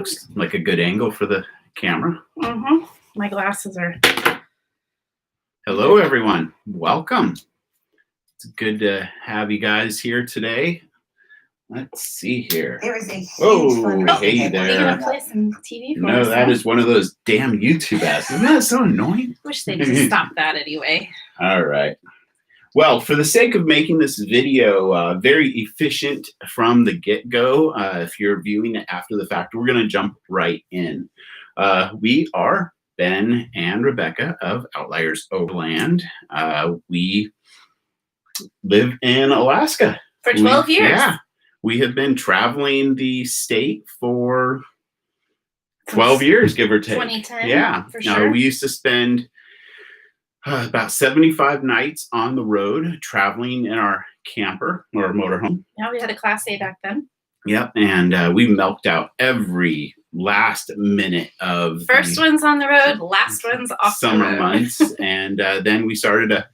Looks like a good angle for the camera. My glasses are. Hello, everyone. Welcome. It's good to have you guys here today. Let's see here. There was a huge hey there. Are you gonna play some TV for No, us? that is one of those damn YouTube ads. Isn't that so annoying? Wish they'd just stop that anyway. All right. Well, for the sake of making this video very efficient from the get-go, if you're viewing it after the fact, we're going to jump right in. We are Ben and Rebecca of Outliers Overland. We live in Alaska. For 12 years. Yeah. We have been traveling the state for 12 years, give or take. 2010. Yeah. For sure. We used to spend about 75 nights on the road traveling in our camper or motorhome. Yeah, we had a Class A back then. Yep. And we milked out every last minute of First one's on the road, last one's off summer the road. months. And then we started a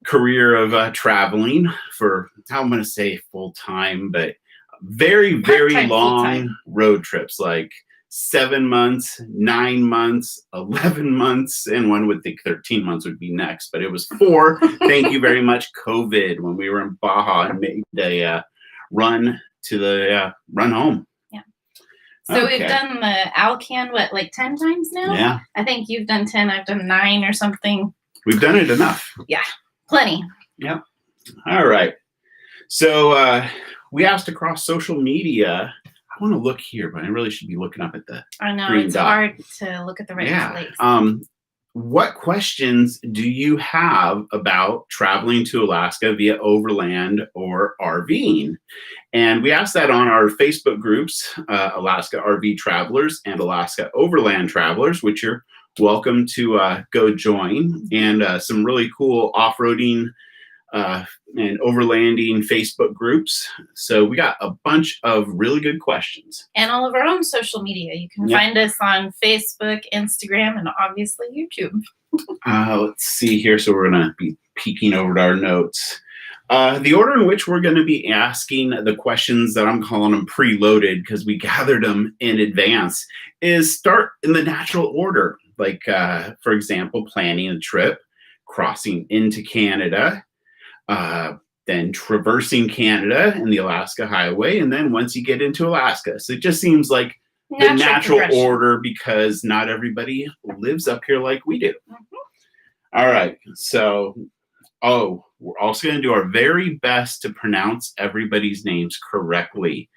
career of traveling for, I'm going to say full time, but very, very Part-time, long full-time. road trips, like 7 months, 9 months, 11 months, and one would think 13 months would be next, but it was 4. Thank you very much, COVID, when we were in Baja and made a run to the run home. Yeah. So Okay. we've done the Alcan, what, like 10 times now? Yeah, I think you've done 10, I've done 9 or something. we've done it enough. Plenty. Yep. All right. So we asked across social media. I want to look here, but I really should be looking up at the I know, green it's dot. hard to look at the right place. What questions do you have about traveling to Alaska via Overland or RVing? And we asked that on our Facebook groups, Alaska RV Travelers and Alaska Overland Travelers, which you're welcome to go join. And some really cool off-roading and overlanding Facebook groups. So we got a bunch of really good questions. And all of our own social media. You can find us on Facebook, Instagram, and obviously YouTube. Let's see here. So we're going to be peeking over to our notes. The order in which we're going to be asking the questions that I'm calling them preloaded because we gathered them in advance is start in the natural order. Like, for example, planning a trip, crossing into Canada, then traversing Canada and the Alaska Highway, and then once you get into Alaska. So it just seems like the natural order because not everybody lives up here like we do. All right. So, we're also going to do our very best to pronounce everybody's names correctly.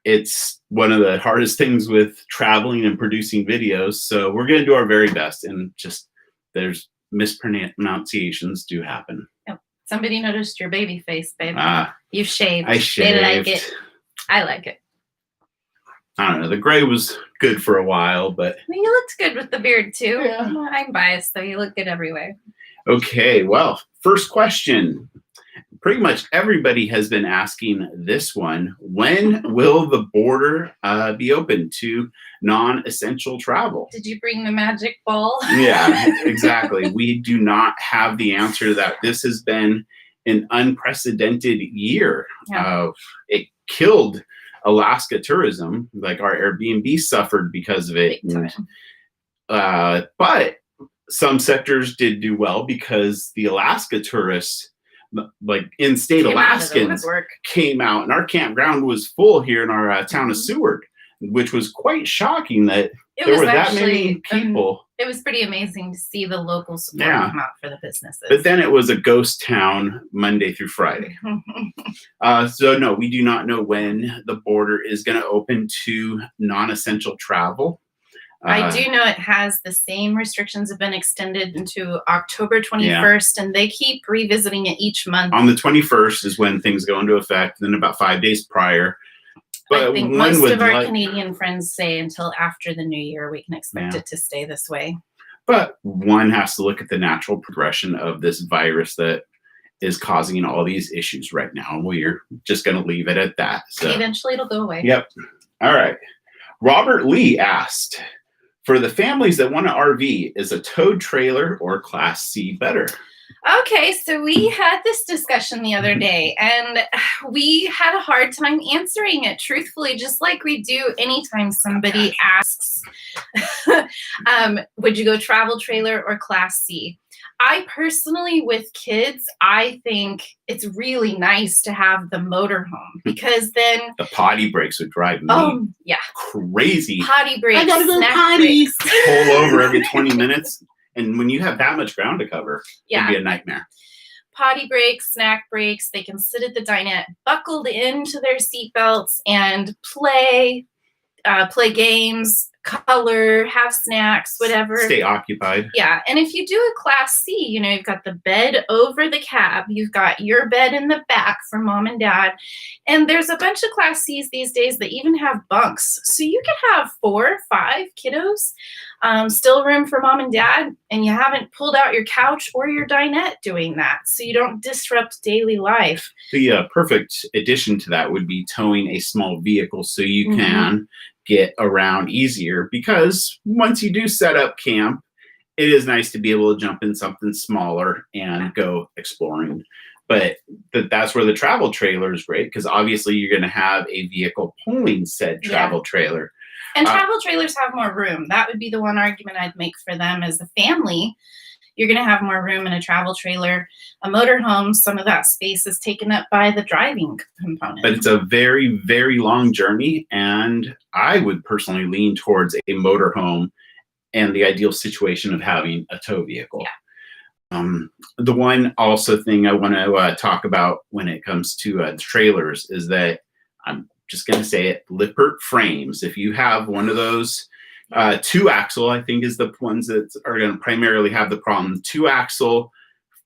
It's one of the hardest things with traveling and producing videos. So we're going to do our very best, and just there's mispronunciations do happen. Somebody noticed your baby face, babe. You've shaved. I shaved. They like it. I like it. I don't know. The gray was good for a while, but I mean, you looked good with the beard too. Yeah. I'm biased, though. You look good everywhere. okay. Well, first question. Pretty much everybody has been asking this one. When will the border be open to non-essential travel? Did you bring the magic ball? Yeah, exactly. We do not have the answer to that. This has been an unprecedented year. Yeah. It killed Alaska tourism. Like our Airbnb suffered because of it. Big time. But some sectors did do well because the Alaska tourists, like in-state Alaskans, came out, and our campground was full here in our town of Seward, which was quite shocking that there were that many people. It was pretty amazing to see the local support come out for the businesses. But then it was a ghost town Monday through Friday. So no, we do not know when the border is going to open to non-essential travel. I do know it has the same restrictions have been extended into October 21st, and they keep revisiting it each month. On the 21st is when things go into effect, then about 5 days prior. But I think most of our Canadian friends say until after the new year we can expect it to stay this way. But one has to look at the natural progression of this virus that is causing all these issues right now. We're just going to leave it at that. So eventually it'll go away. Yep. All right. Robert Lee asked, for the families that want to RV, is a towed trailer or Class C better? Okay, so we had this discussion the other day, and we had a hard time answering it truthfully, just like we do anytime somebody asks, would you go travel trailer or Class C? I personally, with kids, I think it's really nice to have the motorhome because then the potty breaks would drive me crazy. Potty breaks, I gotta go snack potty. breaks. Pull over every 20 minutes. And when you have that much ground to cover, it'd be a nightmare. Potty breaks, snack breaks. They can sit at the dinette, buckled into their seatbelts, and play games, color, have snacks, whatever. Stay occupied. Yeah, and if you do a Class C, you've got the bed over the cab. You've got your bed in the back for mom and dad. And there's a bunch of Class Cs these days that even have bunks. So you can have 4, 5 kiddos, still room for mom and dad, and you haven't pulled out your couch or your dinette doing that. So you don't disrupt daily life. The perfect addition to that would be towing a small vehicle so you can get around easier, because once you do set up camp, it is nice to be able to jump in something smaller and go exploring. But that's where the travel trailer is great, because obviously you're going to have a vehicle pulling said travel trailer. And travel trailers have more room. That would be the one argument I'd make for them as a family. You're going to have more room in a travel trailer. A motorhome, some of that space is taken up by the driving component. But it's a very, very long journey, and I would personally lean towards a motorhome and the ideal situation of having a tow vehicle. Yeah. The one also thing I want to talk about when it comes to trailers is that, I'm just going to say it, Lippert frames. If you have one of those 2-axle, I think, is the ones that are going to primarily have the problem. 2-axle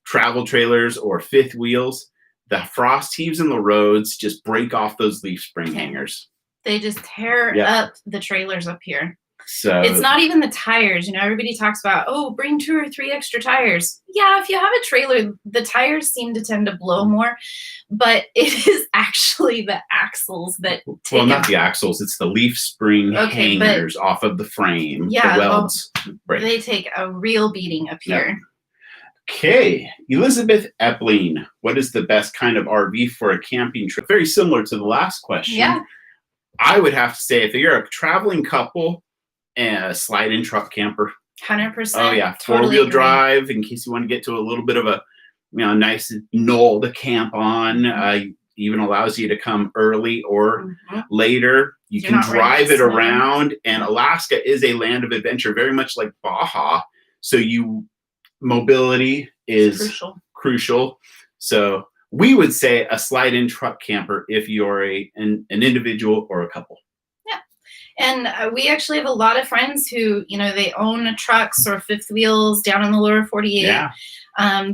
travel trailers or fifth wheels, the frost heaves in the roads just break off those leaf spring hangers. They just tear up the trailers up here. So it's not even the tires. Everybody talks about, bring 2 or 3 extra tires. Yeah, if you have a trailer, the tires seem to tend to blow more, but it is actually the axles that take. Well, not the axles. It's the leaf spring hangers off of the frame. Yeah, the welds break. They take a real beating up here. Okay, Elizabeth Epling, what is the best kind of RV for a camping trip? Very similar to the last question. Yeah. I would have to say, if you're a traveling couple, and a slide-in truck camper. 100%. Oh yeah, totally 4-wheel drive in case you want to get to a little bit of a nice knoll to camp on. Even allows you to come early or later. You can drive it around, and Alaska is a land of adventure, very much like Baja. So mobility is crucial. So we would say a slide-in truck camper if you're an individual or a couple. And we actually have a lot of friends who, they own trucks or fifth wheels down in the lower 48. Yeah.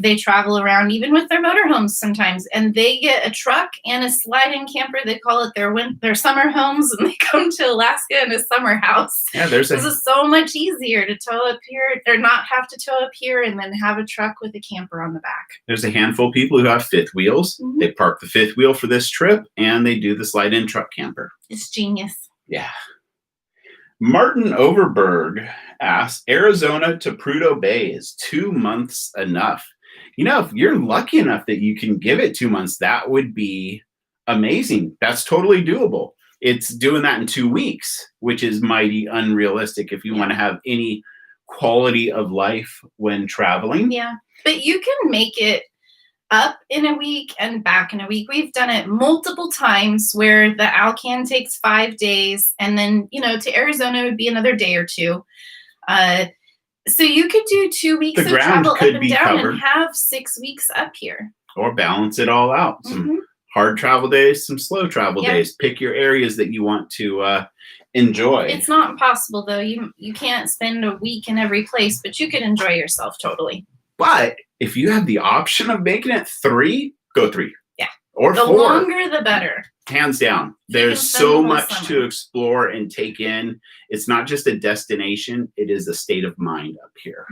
They travel around even with their motorhomes sometimes, and they get a truck and a slide-in camper. They call it their summer homes, and they come to Alaska in a summer house. Yeah, this is so much easier to tow up here, or not have to tow up here, and then have a truck with a camper on the back. There's a handful of people who have fifth wheels. They park the fifth wheel for this trip, and they do the slide-in truck camper. It's genius. Yeah. Martin Overberg asks, Arizona to Prudhoe Bay, is 2 months enough? If you're lucky enough that you can give it 2 months, that would be amazing. That's totally doable. It's doing that in 2 weeks, which is mighty unrealistic if you want to have any quality of life when traveling. Yeah, but you can make it up in a week and back in a week. We've done it multiple times where the Alcan takes 5 days, and then, to Arizona would be another day or 2. So you could do 2 weeks of travel up and down and have 6 weeks up here. Or balance it all out. Some hard travel days, some slow travel days. Pick your areas that you want to enjoy. It's not impossible, though. You can't spend a week in every place, but you could enjoy yourself totally. But if you have the option of making it 3, go 3. Yeah. Or 4. The longer, the better. Hands down. There's so much to explore and take in. It's not just a destination. It is a state of mind up here.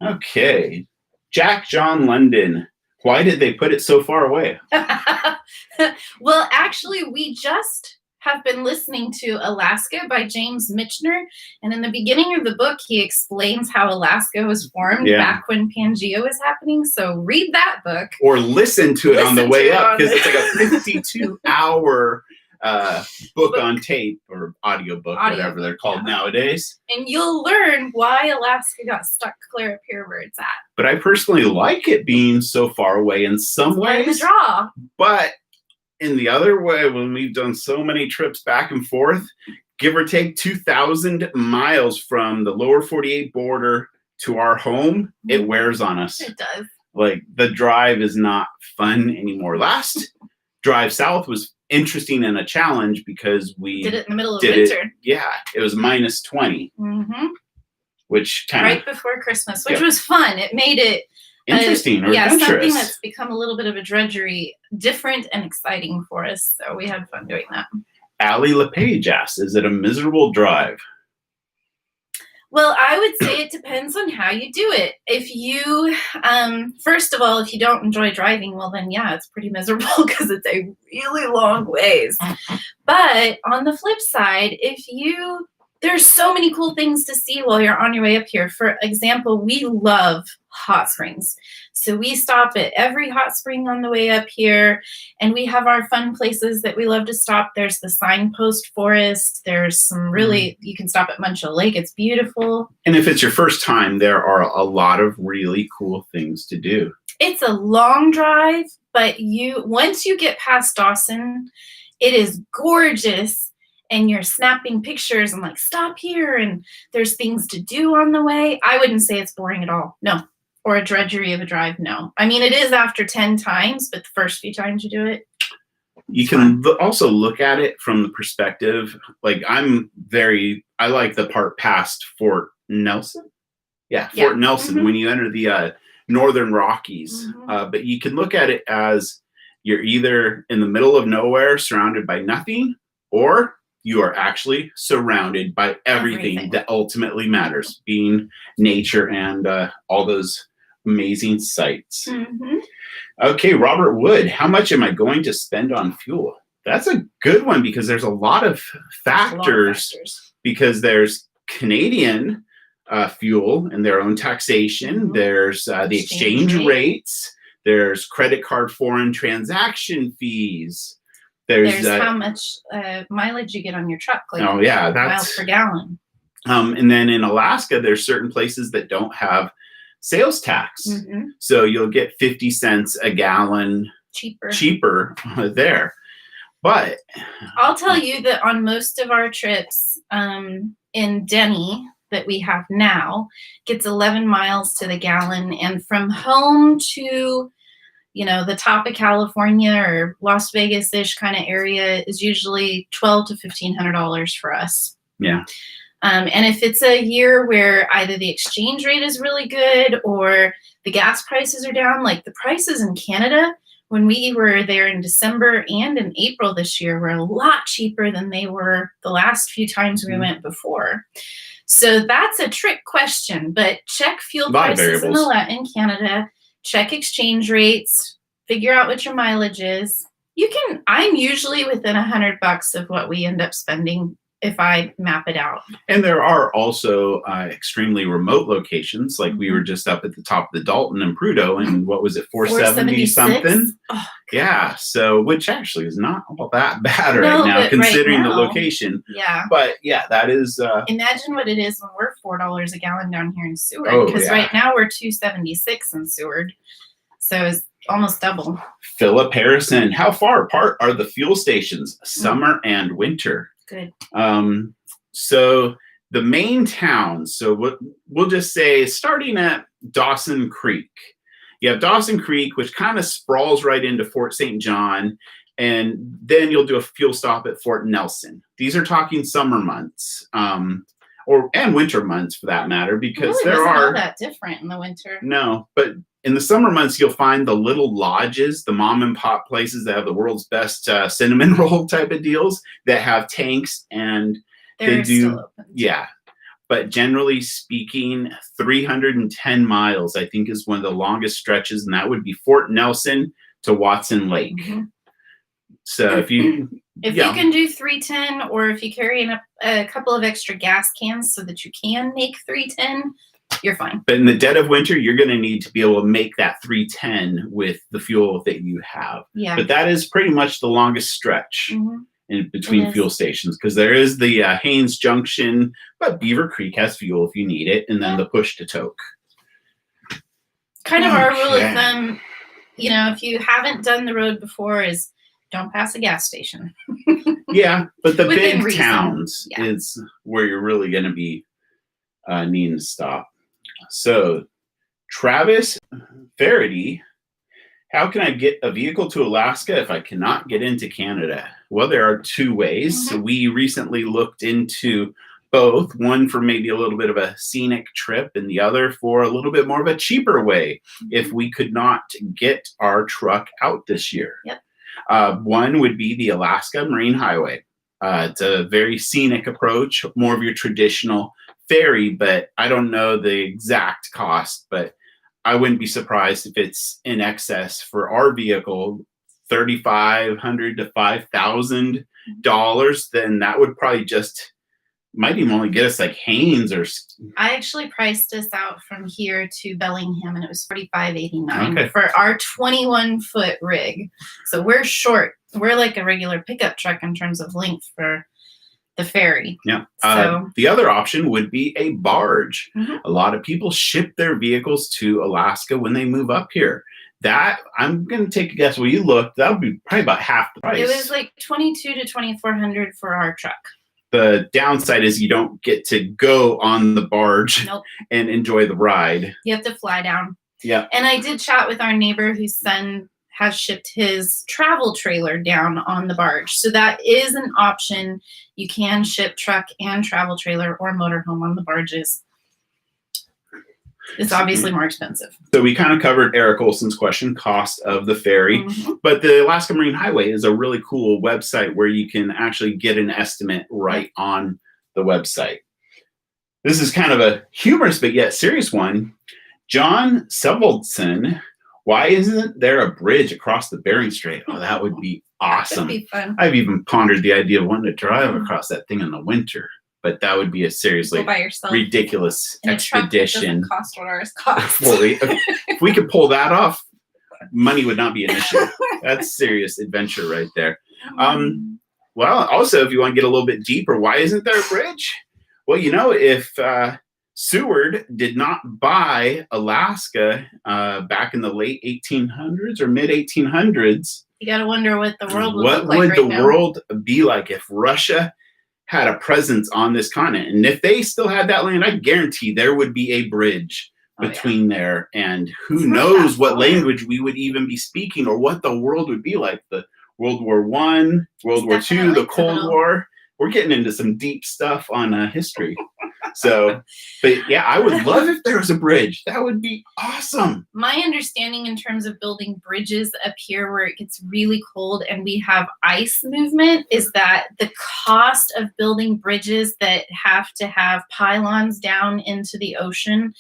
Okay. Jack John London. Why did they put it so far away? Well, actually, we just have been listening to Alaska by James Michener. And in the beginning of the book, he explains how Alaska was formed back when Pangea was happening. So read that book. Or listen to it on the way up, because it's like a 52-hour book on tape, or audio book, whatever they're called nowadays. And you'll learn why Alaska got stuck clear up here where it's at. But I personally like it being so far away in some ways. The draw. But in the other way, when we've done so many trips back and forth, give or take 2,000 miles from the lower 48 border to our home, it wears on us. It does. Like, the drive is not fun anymore. Last drive south was interesting and a challenge because we did it in the middle of winter. It was minus 20, which kind of right before Christmas, which was fun. It made it interesting or adventurous. Something that's become a little bit of a drudgery, different and exciting for us. So we had fun doing that. Allie LePage asks, is it a miserable drive? Well, I would say it depends on how you do it. If you, first of all, if you don't enjoy driving, well then, yeah, it's pretty miserable because it's a really long ways. But on the flip side, there's so many cool things to see while you're on your way up here. For example, we love hot springs. So we stop at every hot spring on the way up here, and we have our fun places that we love to stop. There's the signpost forest. There's some you can stop at Muncho Lake. It's beautiful. And if it's your first time, there are a lot of really cool things to do. It's a long drive, but once you get past Dawson, it is gorgeous. And you're snapping pictures and like, stop here. And there's things to do on the way. I wouldn't say it's boring at all. No. Or a drudgery of a drive. No. I mean, it is after 10 times, but the first few times you do it. You can also look at it from the perspective. Like I like the part past Fort Nelson. Yeah. Fort Nelson, when you enter the Northern Rockies. But you can look at it as you're either in the middle of nowhere surrounded by nothing, or you are actually surrounded by everything that ultimately matters, being nature and all those amazing sights. Okay, Robert Wood, how much am I going to spend on fuel? That's a good one because there's a lot of factors. Because there's Canadian fuel and their own taxation. There's the exchange rates. There's credit card foreign transaction fees. There's how much mileage you get on your truck. Like that's miles per gallon. And then in Alaska, there's certain places that don't have sales tax. So you'll get 50 cents a gallon cheaper there. But I'll tell you that on most of our trips in Denny that we have now, gets 11 miles to the gallon. And from home to the top of California or Las Vegas-ish kind of area is usually $1,200 to $1,500 for us. Yeah. And if it's a year where either the exchange rate is really good or the gas prices are down, like the prices in Canada, when we were there in December and in April this year, were a lot cheaper than they were the last few times we went before. So that's a trick question, but check fuel prices in Canada. Check exchange rates, figure out what your mileage is. I'm usually within $100 of what we end up spending if I map it out. And there are also extremely remote locations. Like we were just up at the top of the Dalton and Prudhoe, and what was it, 470 something? Oh, yeah. So, which actually is not all that bad right now, considering the location. Yeah. But yeah, that is. Imagine what it is when we're $4 a gallon down here in Seward, because right now we're $2.76 in Seward. So it's almost double. Philip Harrison, how far apart are the fuel stations, summer and winter? Good. So the main towns, so we'll just say starting at Dawson Creek. You have Dawson Creek, which kind of sprawls right into Fort St. John, and then you'll do a fuel stop at Fort Nelson. These are talking summer months, and winter months for that matter, because it really wasn't all that different in the winter. No, but in the summer months, you'll find the little lodges, the mom and pop places that have the world's best cinnamon roll type of deals that have tanks, and they do. Still open. Yeah. But generally speaking, 310 miles, I think, is one of the longest stretches, and that would be Fort Nelson to Watson Lake. So if you If you can do 310, or if you carry in a couple of extra gas cans so that you can make 310, you're fine. But in the dead of winter, you're going to need to be able to make that 310 with the fuel that you have. Yeah. But that is pretty much the longest stretch in between fuel stations, because there is the Haynes Junction, but Beaver Creek has fuel if you need it, and then the push to toke. Kind of our rule of thumb, you know, if you haven't done the road before, is don't pass a gas station. Yeah, but the Within big reason. towns is where you're really going to be needing to stop. So, Travis Faraday, how can I get a vehicle to Alaska if I cannot get into Canada? Well, there are two ways. So we recently looked into both, one for maybe a little bit of a scenic trip and the other for a little bit more of a cheaper way if we could not get our truck out this year. Yep. One would be the Alaska Marine Highway. It's a very scenic approach, more of your traditional ferry, but I don't know the exact cost, but I wouldn't be surprised if it's in excess for our vehicle, $3,500 to $5,000. Then that would probably might even only get us like Haynes or. I actually priced us out from here to Bellingham, and it was $45.89 for our 21-foot rig. So we're short. We're like a regular pickup truck in terms of length for the ferry. Yeah. So the other option would be a barge. A lot of people ship their vehicles to Alaska when they move up here. That, I'm going to take a guess. When you look, that would be probably about half the price. It was like $2,200 to $2,400 for our truck. The downside is you don't get to go on the barge and enjoy the ride. You have to fly down. Yeah. And I did chat with our neighbor whose son has shipped his travel trailer down on the barge. So that is an option. You can ship truck and travel trailer or motorhome on the barges. It's obviously more expensive. So we kind of covered Eric Olson's question, cost of the ferry. But the Alaska Marine Highway is a really cool website where you can actually get an estimate right on the website. This is kind of a humorous but yet serious one. John Sevoldson, why isn't there a bridge across the Bering Strait? Oh, that would be awesome. That would be fun. I've even pondered the idea of wanting to drive across that thing in the winter. But that would be a seriously ridiculous expedition. That cost what ours cost. Well, if we could pull that off, money would not be an issue. That's serious adventure right there. Well, also, if you want to get a little bit deeper, why isn't there a bridge? Well, you know, if Seward did not buy Alaska back in the late 1800s or mid 1800s, you got to wonder what the world would look like. What would the world be like if Russia had a presence on this continent? And if they still had that land, I guarantee there would be a bridge between there, and who knows what language we would even be speaking or what the world would be like. The World War I, World War II, the Cold War. We're getting into some deep stuff on history. So, but yeah, I would love if there was a bridge. That would be awesome. My understanding in terms of building bridges up here where it gets really cold and we have ice movement is that the cost of building bridges that have to have pylons down into the ocean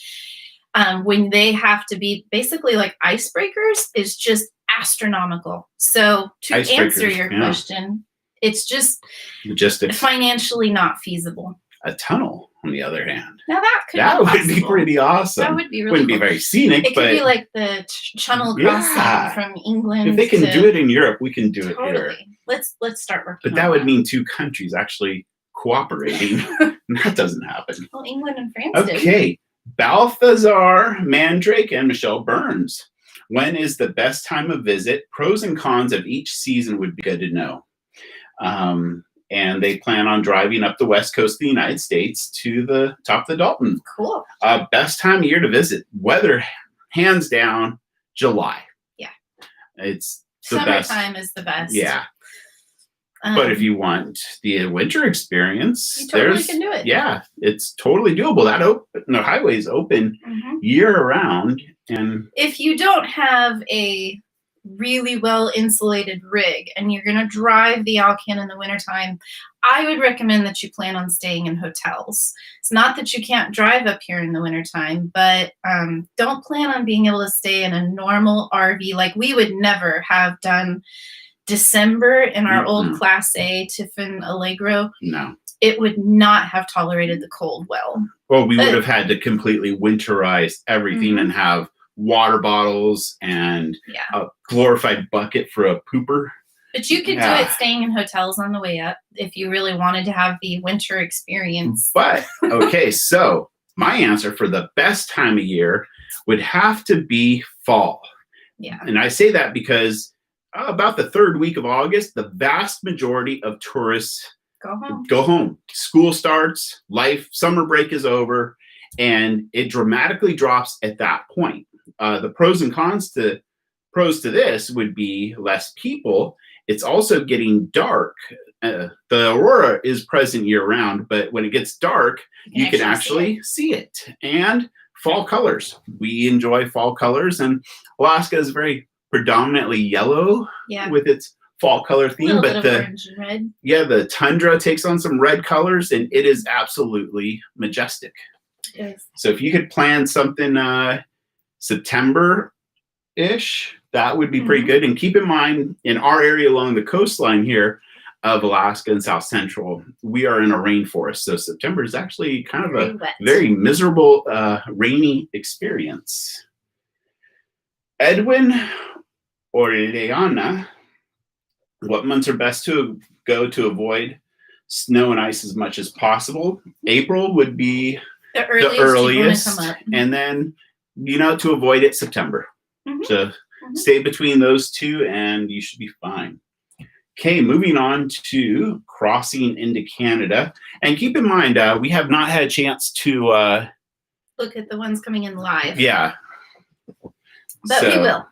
when they have to be basically like icebreakers is just astronomical. So to answer your question, it's just financially not feasible. A tunnel, on the other hand. Now that would be pretty awesome. That would be really Wouldn't cool. be very scenic, it could be like the channel crossing from England. If they can do it in Europe, we can do it here. Let's start working. But that would mean two countries actually cooperating. And that doesn't happen. Well, England and France did. Okay. Balthazar Mandrake and Michelle Burns. When is the best time of visit? Pros and cons of each season would be good to know. And they plan on driving up the west coast of the United States to the top of the Dalton. Cool. Best time of year to visit. Weather, hands down, July. Yeah. It's the best. Summertime is the best. Yeah. But if you want the winter experience, you totally can do it. Yeah, it's totally doable. The highway is open year round. And if you don't have a really well insulated rig and you're going to drive the Alcan in the wintertime, I would recommend that you plan on staying in hotels. It's not that you can't drive up here in the wintertime, but don't plan on being able to stay in a normal RV. Like we would never have done December in our old Class A Tiffin Allegro, no, it would not have tolerated the cold well. Well, we would have had to completely winterize everything and have water bottles and a glorified bucket for a pooper. But you could do it staying in hotels on the way up if you really wanted to have the winter experience. But, okay, so my answer for the best time of year would have to be fall. Yeah. And I say that because about the third week of August, the vast majority of tourists go home. School starts, summer break is over, and it dramatically drops at that point. The pros and cons to this would be less people. It's also getting dark. The aurora is present year round, but when it gets dark, you can actually see it. And fall colors. We enjoy fall colors, and Alaska is very predominantly yellow with its fall color theme, but orange and red. The tundra takes on some red colors, and it is absolutely majestic. It is. So if you could plan something September-ish, that would be pretty good. And keep in mind, in our area along the coastline here of Alaska and South Central, we are in a rainforest. So September is actually kind of a very miserable, rainy experience. Edwin or Leana, what months are best to go to avoid snow and ice as much as possible? April would be the earliest. And then, to avoid it, September. So stay between those two and you should be fine. Okay, moving on to crossing into Canada. And keep in mind, we have not had a chance to look at the ones coming in live. Yeah. But we will.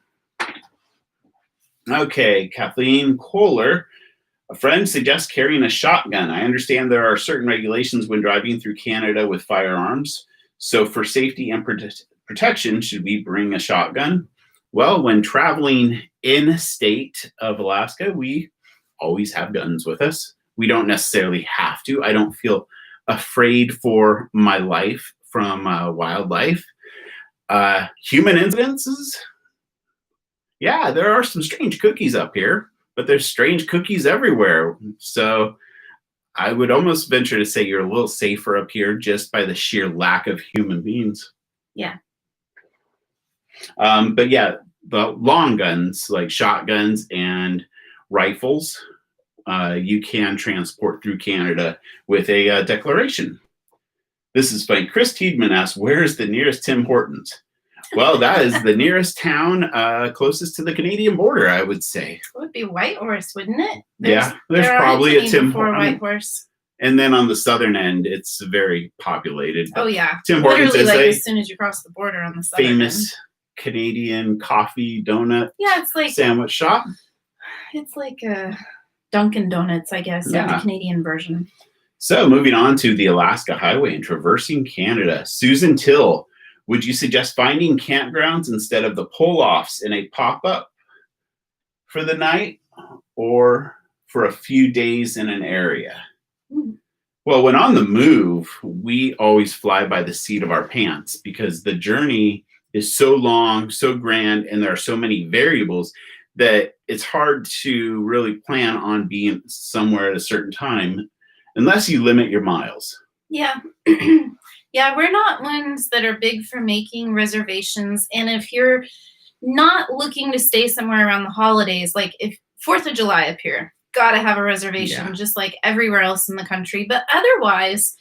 Okay, Kathleen Kohler. A friend suggests carrying a shotgun. I understand there are certain regulations when driving through Canada with firearms. So for safety and protection, should we bring a shotgun? Well, when traveling in state of Alaska, we always have guns with us. We don't necessarily have to. I don't feel afraid for my life from wildlife. Human incidences? Yeah, there are some strange cookies up here, but there's strange cookies everywhere. So I would almost venture to say you're a little safer up here just by the sheer lack of human beings. Yeah. But yeah, the long guns like shotguns and rifles, you can transport through Canada with a declaration. This is funny. Chris Tiedman asks, where is the nearest Tim Hortons? Well, that is the nearest town closest to the Canadian border, I would say. It would be Whitehorse, wouldn't it? There's probably a Tim Hortons. Whitehorse. And then on the southern end, it's very populated. Oh, yeah. Tim Hortons is as soon as you cross the border on the southern famous end. Canadian coffee donut it's like sandwich shop. It's like a Dunkin' Donuts, I guess, of the Canadian version. So moving on to the Alaska Highway and traversing Canada. Susan Till, would you suggest finding campgrounds instead of the pull-offs in a pop-up for the night or for a few days in an area? Well, when on the move, we always fly by the seat of our pants because the journey is so long, so grand, and there are so many variables that it's hard to really plan on being somewhere at a certain time unless you limit your miles. Yeah. Yeah, we're not ones that are big for making reservations. And if you're not looking to stay somewhere around the holidays, like if 4th of July up here, gotta have a reservation, just like everywhere else in the country. But otherwise,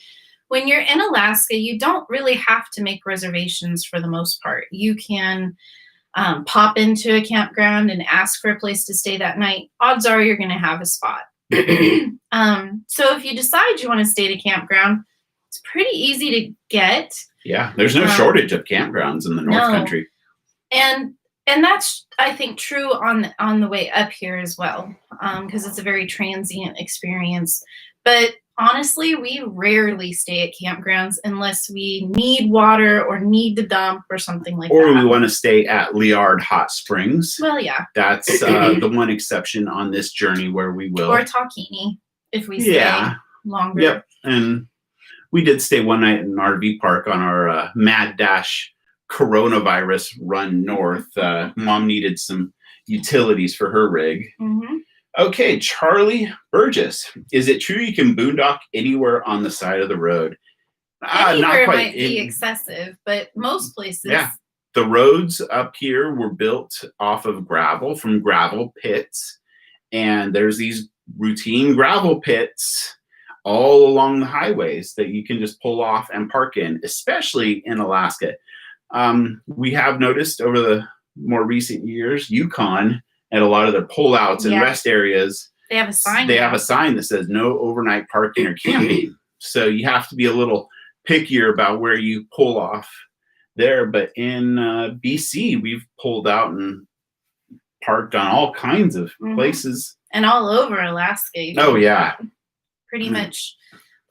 when you're in Alaska, you don't really have to make reservations for the most part. You can pop into a campground and ask for a place to stay that night. Odds are you're going to have a spot. So if you decide you want to stay at a campground, it's pretty easy to get. Yeah, there's no shortage of campgrounds in the North Country. And that's, I think, true on the way up here as well, because it's a very transient experience. But honestly, we rarely stay at campgrounds unless we need water or need to dump or something like that. Or we want to stay at Liard Hot Springs. Well, yeah. That's the one exception on this journey where we will. Or Tahkeene, if we stay longer. Yep. And we did stay one night in an RV park on our Mad Dash coronavirus run north. Mom needed some utilities for her rig. Okay, Charlie Burgess. Is it true you can boondock anywhere on the side of the road? Not Anywhere quite. might be excessive, but most places. Yeah. The roads up here were built off of gravel from gravel pits. And there's these routine gravel pits all along the highways that you can just pull off and park in, especially in Alaska. We have noticed over the more recent years, Yukon and a lot of their pullouts and rest areas, they have a sign. They have a sign that says no overnight parking or camping. So you have to be a little pickier about where you pull off there. But in BC, we've pulled out and parked on all kinds of places. And all over Alaska. Oh, yeah. Pretty much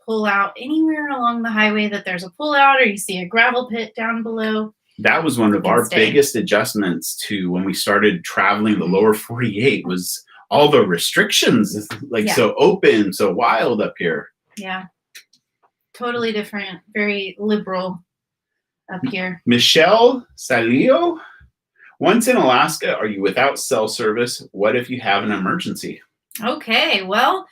pull out anywhere along the highway that there's a pull out or you see a gravel pit down below. That was one of our biggest adjustments to when we started traveling the lower 48 was all the restrictions, so open, so wild up here. Yeah. Totally different, very liberal up here. Michelle Salio, once in Alaska, are you without cell service? What if you have an emergency? Okay, well,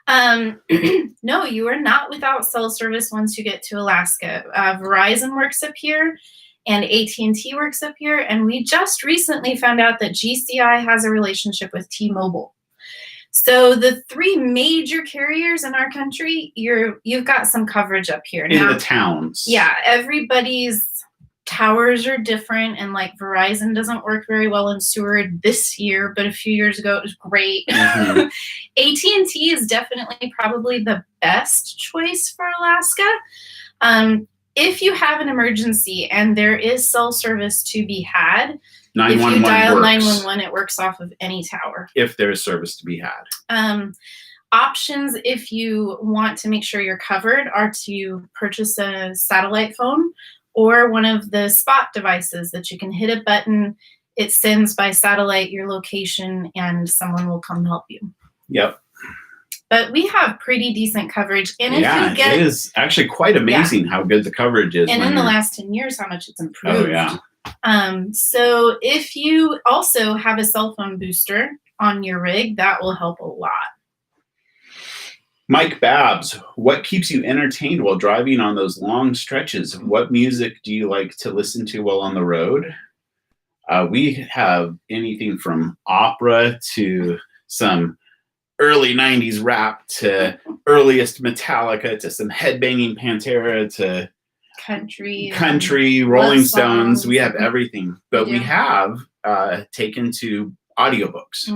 no, you are not without cell service once you get to Alaska. Verizon works up here and AT&T works up here. And we just recently found out that GCI has a relationship with T-Mobile. So the three major carriers in our country, you've got some coverage up here. In the towns. Yeah, everybody's towers are different, and like Verizon doesn't work very well in Seward this year, but a few years ago it was great. AT&T is definitely probably the best choice for Alaska. If you have an emergency and there is cell service to be had, if you dial 911, it works off of any tower. If there is service to be had. Options, if you want to make sure you're covered, are to purchase a satellite phone or one of the spot devices that you can hit a button. It sends by satellite your location and someone will come help you. Yep. But we have pretty decent coverage. And if you get, it is actually quite amazing how good the coverage is. And in the last 10 years, how much it's improved. Oh, yeah. So if you also have a cell phone booster on your rig, that will help a lot. Mike Babs, what keeps you entertained while driving on those long stretches? What music do you like to listen to while on the road? We have anything from opera to some early 90s rap to earliest Metallica to some headbanging Pantera to country, Rolling Stones. We have everything, but we have taken to audiobooks,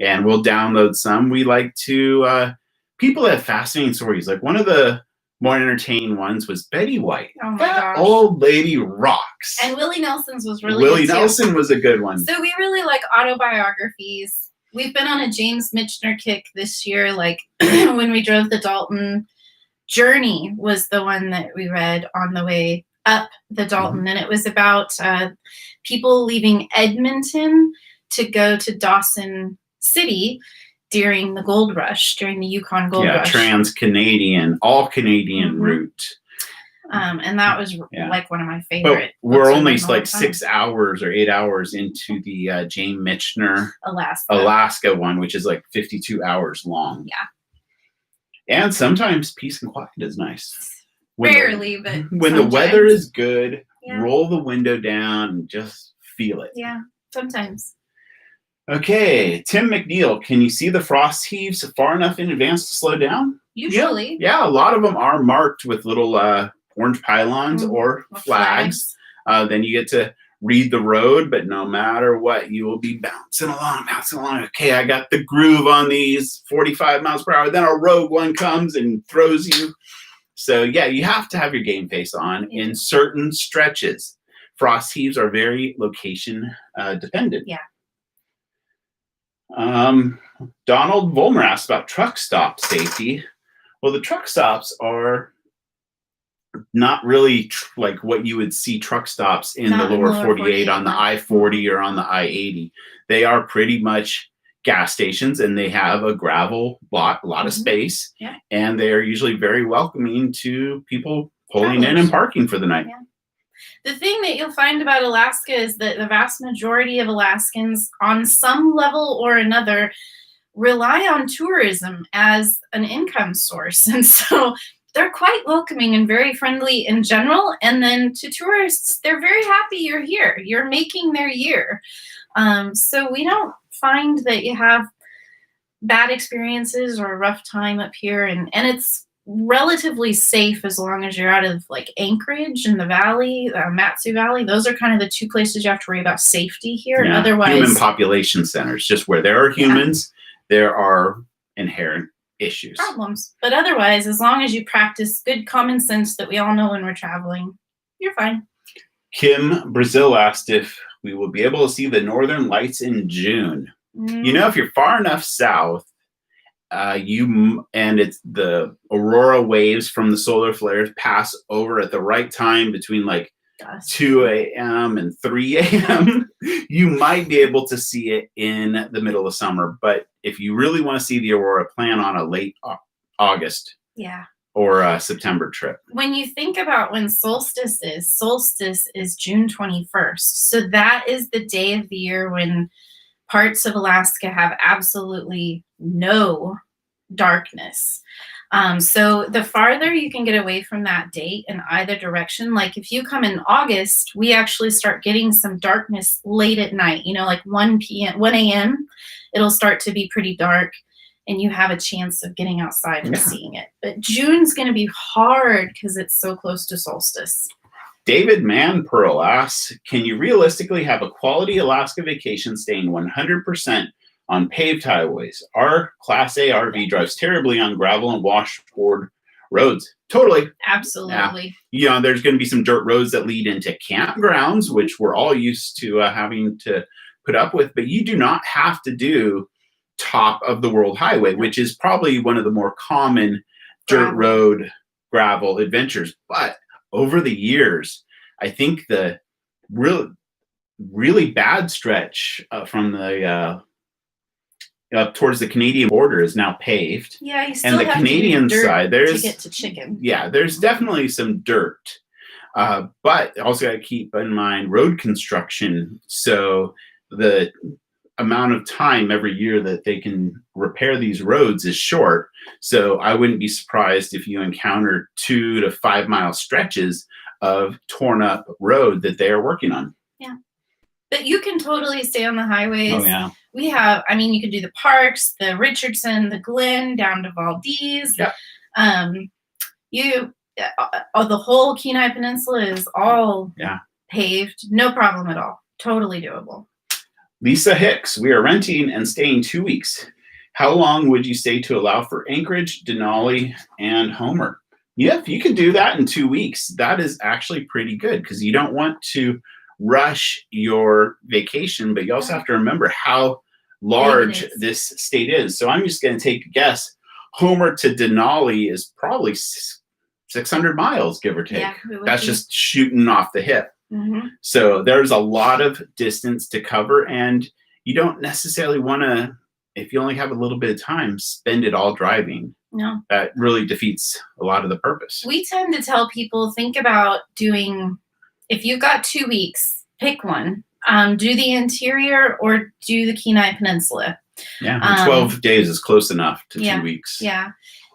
and we'll download some. We like to people have fascinating stories. Like one of the more entertaining ones was Betty White. Oh my gosh. Old lady rocks. And Willie Nelson's was really good too. Willie Nelson was a good one. So we really like autobiographies. We've been on a James Michener kick this year. Like when we drove the Dalton, Journey was the one that we read on the way up the Dalton. And it was about people leaving Edmonton to go to Dawson City during the gold rush, during the Yukon gold rush. Trans-Canadian, all-Canadian route. And that was like one of my favorite. But we're only like 6 hours or 8 hours into the James Michener Alaska one, which is like 52 hours long. Yeah. And sometimes peace and quiet is nice. Rarely, but when the weather is good, roll the window down and just feel it. Yeah, sometimes. Okay, Tim McNeil, can you see the frost heaves far enough in advance to slow down? Usually. Yeah, a lot of them are marked with little orange pylons or flags. Then you get to read the road, but no matter what, you will be bouncing along. Okay, I got the groove on these 45 miles per hour. Then a rogue one comes and throws you. So yeah, you have to have your game face on in certain stretches. Frost heaves are very location dependent. Yeah. Donald Volmer asked about truck stop safety. Well, the truck stops are not really like what you would see truck stops in the lower 48 on the I-40 or on the I-80. They are pretty much gas stations, and they have a gravel lot, a lot of space, and they are usually very welcoming to people pulling in and parking for the night. Yeah. The thing that you'll find about Alaska is that the vast majority of Alaskans, on some level or another, rely on tourism as an income source. And so they're quite welcoming and very friendly in general. And then to tourists, they're very happy you're here. You're making their year. So we don't find that you have bad experiences or a rough time up here. And it's relatively safe as long as you're out of like Anchorage and the valley, Matsu Valley. Those are kind of the two places you have to worry about safety here. Yeah. Otherwise, human population centers, just where there are humans, there are inherent issues. Problems. But otherwise, as long as you practice good common sense that we all know when we're traveling, you're fine. Kim Brazil asked if we will be able to see the northern lights in June. You know, if you're far enough south, it's the aurora waves from the solar flares pass over at the right time between like 2 a.m. and 3 a.m. You might be able to see it in the middle of summer. But if you really want to see the aurora, plan on a late August or September trip. When you think about when solstice is June 21st. So that is the day of the year when parts of Alaska have absolutely no darkness. So the farther you can get away from that date in either direction, like if you come in August, we actually start getting some darkness late at night, you know, like 1 a.m. It'll start to be pretty dark and you have a chance of getting outside and seeing it. But June's going to be hard because it's so close to solstice. David Manpearl asks, can you realistically have a quality Alaska vacation staying 100% on paved highways? Our Class A RV drives terribly on gravel and washboard roads. Totally. Absolutely. Yeah. There's going to be some dirt roads that lead into campgrounds, which we're all used to having to put up with. But you do not have to do top of the world highway, which is probably one of the more common dirt road gravel adventures. But over the years, I think the really bad stretch from the up towards the Canadian border is now paved. Yeah, you still and the have Canadian to do dirt side, there's to get to chicken. Yeah, there's definitely some dirt, but also got to keep in mind road construction. So the amount of time every year that they can repair these roads is short. So I wouldn't be surprised if you encounter 2 to 5 mile stretches of torn up road that they are working on. Yeah. But you can totally stay on the highways. Oh, yeah. We have, I mean, you can do the parks, the Richardson, the Glen, down to Valdez. Yeah. The whole Kenai Peninsula is all paved. No problem at all. Totally doable. Lisa Hicks, we are renting and staying 2 weeks. How long would you say to allow for Anchorage, Denali, and Homer? Yeah, if you can do that in 2 weeks, that is actually pretty good because you don't want to rush your vacation, but you also have to remember how large this state is. So I'm just going to take a guess. Homer to Denali is probably 600 miles, give or take. Yeah, that's just shooting off the hip. Mm-hmm. So there's a lot of distance to cover, and you don't necessarily want to, if you only have a little bit of time, spend it all driving. No. That really defeats a lot of the purpose. We tend to tell people, think about doing, if you've got 2 weeks, pick one. Do the interior or do the Kenai Peninsula. Yeah, 12 days is close enough to 2 weeks. Yeah.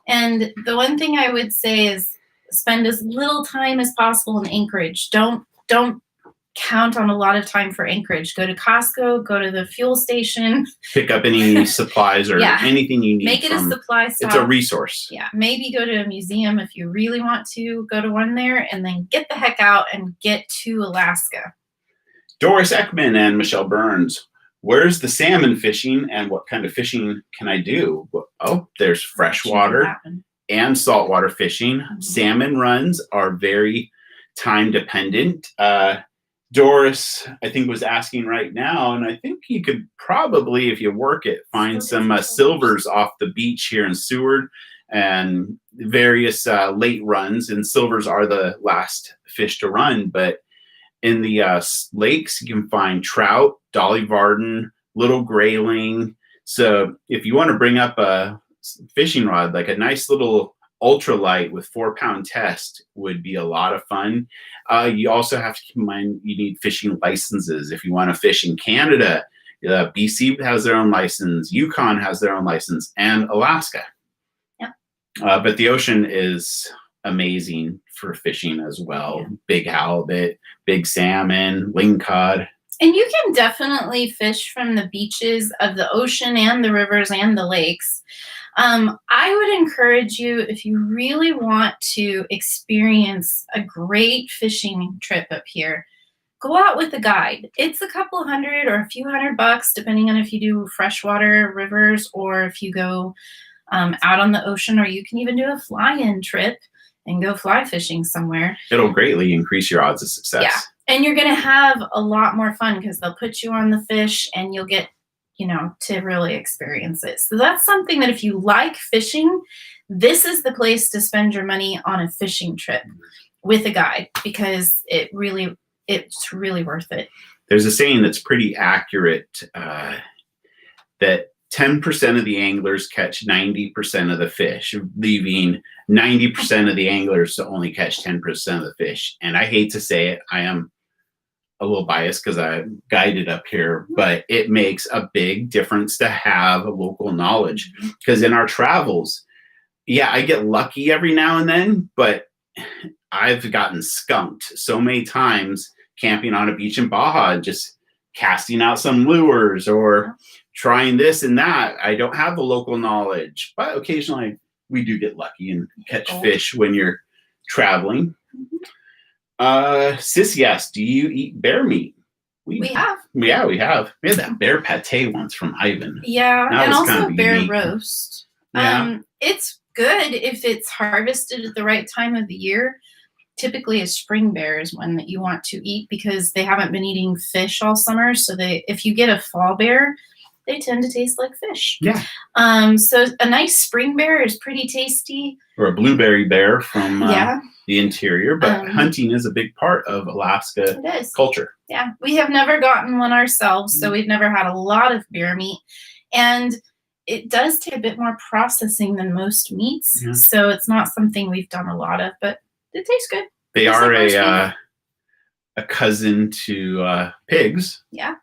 And the one thing I would say is spend as little time as possible in Anchorage. Don't count on a lot of time for Anchorage. Go to Costco, go to the fuel station. Pick up any supplies or anything you need. Make it a supply stop. It's a resource. Yeah. Maybe go to a museum if you really want to. Go to one there and then get the heck out and get to Alaska. Doris Ekman and Michelle Burns. Where's the salmon fishing and what kind of fishing can I do? Oh, there's freshwater and saltwater fishing. Mm-hmm. Salmon runs are very time dependent. Doris, I think, was asking right now, and I think you could probably, if you work it, find some silvers off the beach here in Seward and various late runs. And silvers are the last fish to run, but in the lakes, you can find trout, Dolly Varden, little grayling. So if you want to bring up a fishing rod, like a nice little ultralight with 4-pound test would be a lot of fun. You also have to keep in mind you need fishing licenses. If you want to fish in Canada, BC has their own license. Yukon has their own license, and Alaska. Yep. But the ocean is amazing for fishing as well. Yeah. Big halibut, big salmon, lingcod. And you can definitely fish from the beaches of the ocean and the rivers and the lakes. I would encourage you, if you really want to experience a great fishing trip up here, go out with a guide. It's a couple hundred or a few $100, depending on if you do freshwater rivers or if you go out on the ocean, or you can even do a fly-in trip and go fly fishing somewhere. It'll greatly increase your odds of success. Yeah. And you're going to have a lot more fun because they'll put you on the fish and you'll get, to really experience it. So that's something that if you like fishing, this is the place to spend your money on a fishing trip with a guide, because it's really worth it. There's a saying that's pretty accurate, that 10% of the anglers catch 90% of the fish, leaving 90% of the anglers to only catch 10% of the fish. And I hate to say it, I am a little biased because I guided up here, but it makes a big difference to have local knowledge. Because in our travels, yeah, I get lucky every now and then, but I've gotten skunked so many times camping on a beach in Baja, just casting out some lures or trying this and that. I don't have the local knowledge, but occasionally we do get lucky and catch fish when you're traveling. Sis, yes. Do you eat bear meat? We have. Yeah, we have. We had that bear pate once from Ivan. Yeah, that and also kind of bear unique. roast. Yeah. It's good if it's harvested at the right time of the year. Typically, a spring bear is one that you want to eat because they haven't been eating fish all summer. So if you get a fall bear, they tend to taste like fish. Yeah. So a nice spring bear is pretty tasty. Or a blueberry bear from the interior. But hunting is a big part of Alaska culture. Yeah. We have never gotten one ourselves, so we've never had a lot of bear meat. And it does take a bit more processing than most meats. Yeah. So it's not something we've done a lot of, but it tastes good. They are a cousin to pigs. Yeah.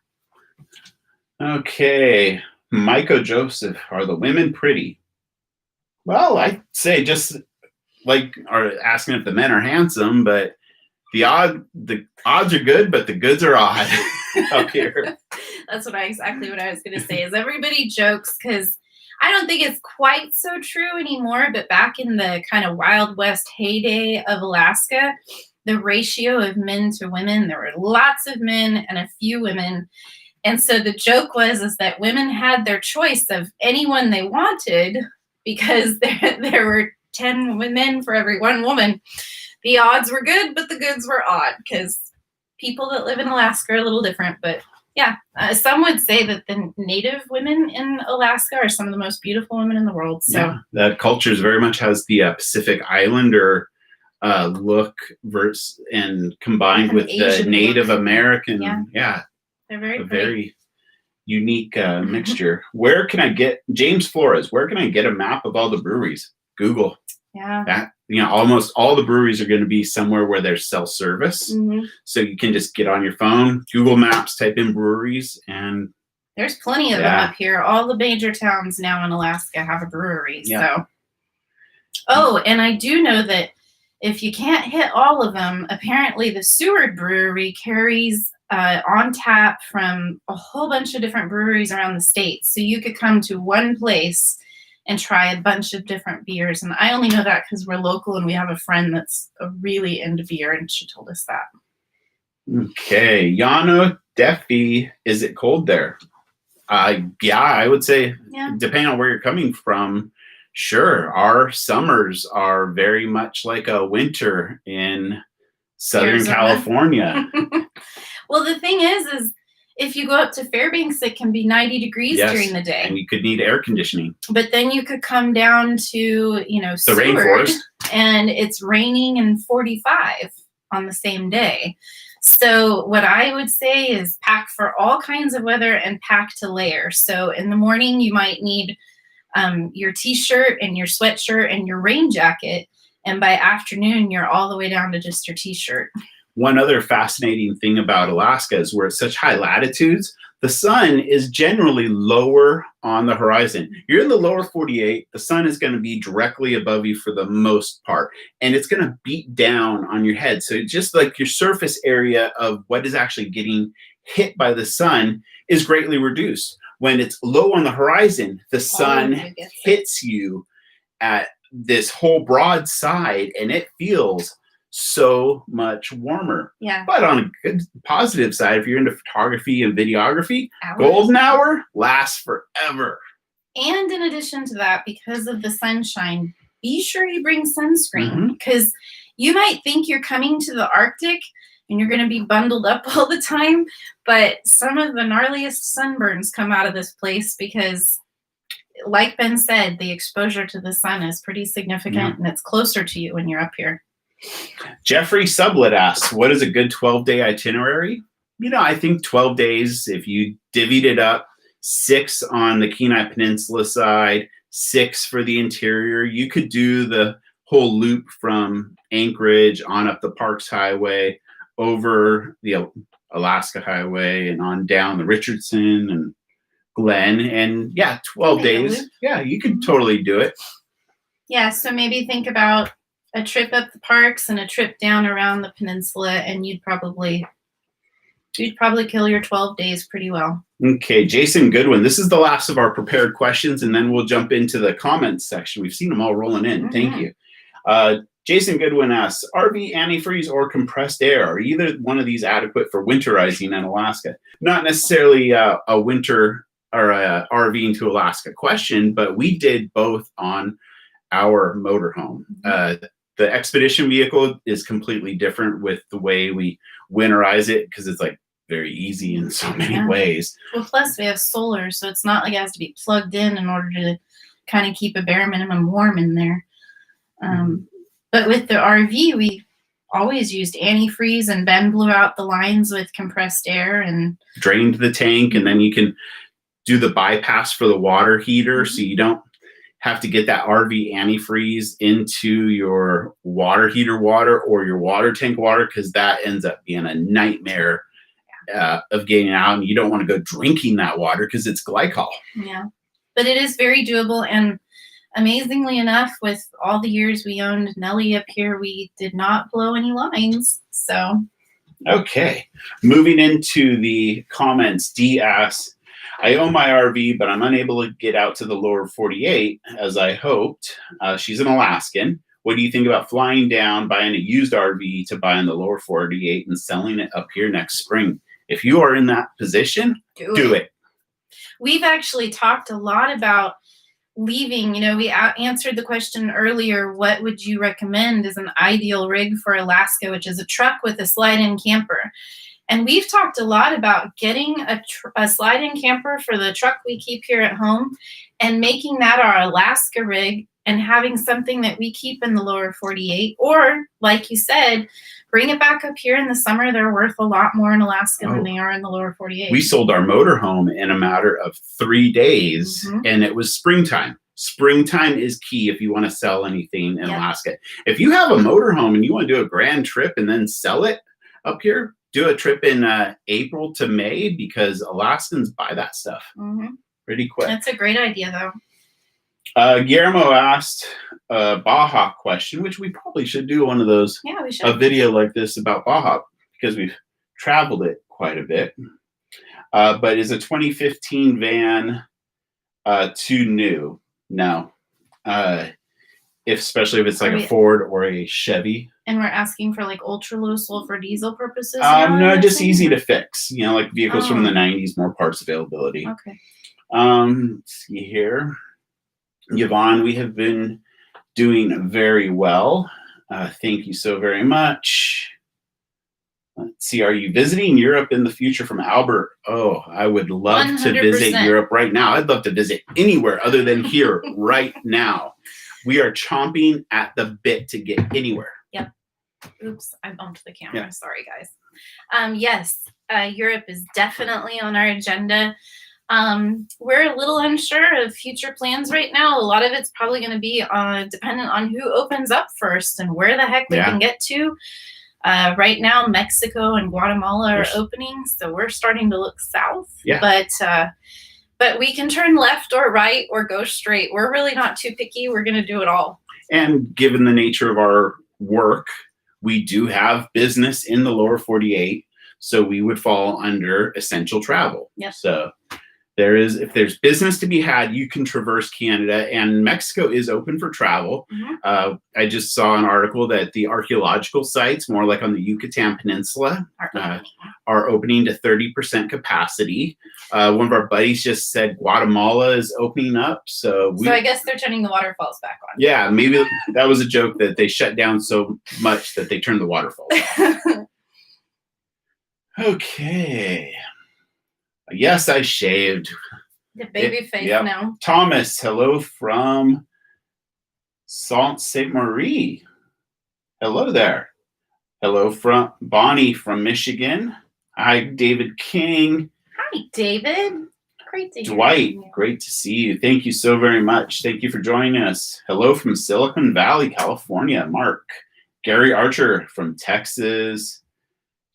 Okay. Micah Joseph, are the women pretty? Well, I'd say just like are asking if the men are handsome, but the odds are good, but the goods are odd up here. That's exactly what I was going to say. Is everybody jokes because I don't think it's quite so true anymore, but back in the kind of Wild West heyday of Alaska, the ratio of men to women, there were lots of men and a few women. And so the joke was that women had their choice of anyone they wanted because there were 10 men for every one woman. The odds were good, but the goods were odd because people that live in Alaska are a little different. But yeah, some would say that the native women in Alaska are some of the most beautiful women in the world. So yeah, that culture very much has the Pacific Islander look and combined with the Native American. Yeah. They're very very unique mixture. Where can I get James Flores? Where can I get a map of all the breweries? Google. Yeah. That almost all the breweries are going to be somewhere where there's self-service. Mm-hmm. So you can just get on your phone, Google Maps, type in breweries, and there's plenty of them up here. All the major towns now in Alaska have a brewery. Yeah. So and I do know that if you can't hit all of them, apparently the Seward Brewery carries on tap from a whole bunch of different breweries around the state. So you could come to one place and try a bunch of different beers. And I only know that because we're local and we have a friend that's really into beer, and she told us that. Okay. Yano Defi, is it cold there? Yeah, I would say, depending on where you're coming from, sure. Our summers are very much like a winter in Southern California. Well, the thing is if you go up to Fairbanks, it can be 90 degrees during the day. And you could need air conditioning. But then you could come down to, the Seward, rainforest, and it's raining and 45 on the same day. So what I would say is pack for all kinds of weather and pack to layer. So in the morning, you might need your t-shirt and your sweatshirt and your rain jacket. And by afternoon, you're all the way down to just your t-shirt. One other fascinating thing about Alaska is we're at such high latitudes. the sun is generally lower on the horizon. You're in the lower 48, the sun is going to be directly above you for the most part, and it's going to beat down on your head. So just like your surface area of what is actually getting hit by the sun is greatly reduced. When it's low on the horizon, the sun hits you at this whole broad side, and it feels so much warmer. Yeah. But on a good positive side, if you're into photography and videography, golden hour lasts forever. And in addition to that, because of the sunshine, be sure you bring sunscreen, because you might think you're coming to the Arctic and you're going to be bundled up all the time, but some of the gnarliest sunburns come out of this place because, like Ben said, the exposure to the sun is pretty significant, and it's closer to you when you're up here. Jeffrey Sublet asks, what is a good 12-day itinerary? You know, I think 12 days, if you divvied it up, 6 on the Kenai Peninsula side, 6 for the interior, you could do the whole loop from Anchorage on up the Parks Highway, over the Alaska Highway, and on down the Richardson and Glen. And yeah, 12 days. Yeah, you could totally do it. Yeah, so maybe think about a trip up the parks and a trip down around the peninsula, and you'd probably kill your 12 days pretty well. Okay, Jason Goodwin, this is the last of our prepared questions, and then we'll jump into the comments section. We've seen them all rolling in. Thank you. Jason Goodwin asks, RV antifreeze or compressed air? Are either one of these adequate for winterizing in Alaska? Not necessarily a winter or a RVing to Alaska question, but we did both on our motorhome. The expedition vehicle is completely different with the way we winterize it, because it's like very easy in so many ways. Well, plus we have solar, so it's not like it has to be plugged in order to kind of keep a bare minimum warm in there. But with the RV, we always used antifreeze, and Ben blew out the lines with compressed air and drained the tank, and then you can do the bypass for the water heater, so you don't have to get that RV antifreeze into your water heater water or your water tank water, because that ends up being a nightmare of getting out, and you don't want to go drinking that water because it's glycol. Yeah, but it is very doable, and amazingly enough, with all the years we owned Nellie up here, we did not blow any lines. So, okay, moving into the comments, Dee asks, I own my RV, but I'm unable to get out to the lower 48 as I hoped. She's an Alaskan. What do you think about flying down, buying a used RV to buy in the lower 48 and selling it up here next spring? If you are in that position, do it. We've actually talked a lot about leaving. You know, we answered the question earlier, what would you recommend as an ideal rig for Alaska, which is a truck with a slide-in camper. And we've talked a lot about getting a slide-in camper for the truck we keep here at home and making that our Alaska rig, and having something that we keep in the lower 48. Or, like you said, bring it back up here in the summer. They're worth a lot more in Alaska than they are in the lower 48. We sold our motorhome in a matter of 3 days, and it was springtime. Springtime is key if you want to sell anything in Alaska. If you have a motorhome and you want to do a grand trip and then sell it up here, do a trip in April to May, because Alaskans buy that stuff pretty quick. That's a great idea, though. Guillermo asked a Baja question, which we probably should do one of those, a video like this about Baja, because we've traveled it quite a bit. But is a 2015 van too new? No. Especially if it's like a Ford or a Chevy. And we're asking for like ultra low sulfur diesel purposes? No, just easy to fix. You know, like vehicles from the 90s, more parts availability. Okay. Let's see here. Yvonne, we have been doing very well. Thank you so very much. Let's see, are you visiting Europe in the future from Albert? Oh, I would love 100%. To visit Europe right now. I'd love to visit anywhere other than here right now. We are chomping at the bit to get anywhere. Yep. Oops, I bumped the camera. Yeah. Sorry, guys. Yes, Europe is definitely on our agenda. We're a little unsure of future plans right now. A lot of it's probably going to be dependent on who opens up first and where the heck we can get to. Right now, Mexico and Guatemala are opening, so we're starting to look south. Yeah. But we can turn left or right or go straight. We're really not too picky. We're going to do it all. And given the nature of our work, we do have business in the lower 48, so we would fall under essential travel. Yep. So if there's business to be had, you can traverse Canada, and Mexico is open for travel. Mm-hmm. I just saw an article that the archaeological sites, more like on the Yucatan Peninsula, are opening to 30% capacity. One of our buddies just said Guatemala is opening up. So I guess they're turning the waterfalls back on. Yeah, maybe that was a joke that they shut down so much that they turned the waterfalls on. Okay. Yes, I shaved. The baby face now. Thomas, hello from Sault Ste. Marie. Hello there. Hello from Bonnie from Michigan. Hi, David King. Hi, David. Great to hear Dwight, you. great to see you. Thank you so very much. Thank you for joining us. Hello from Silicon Valley, California. Mark. Gary Archer from Texas.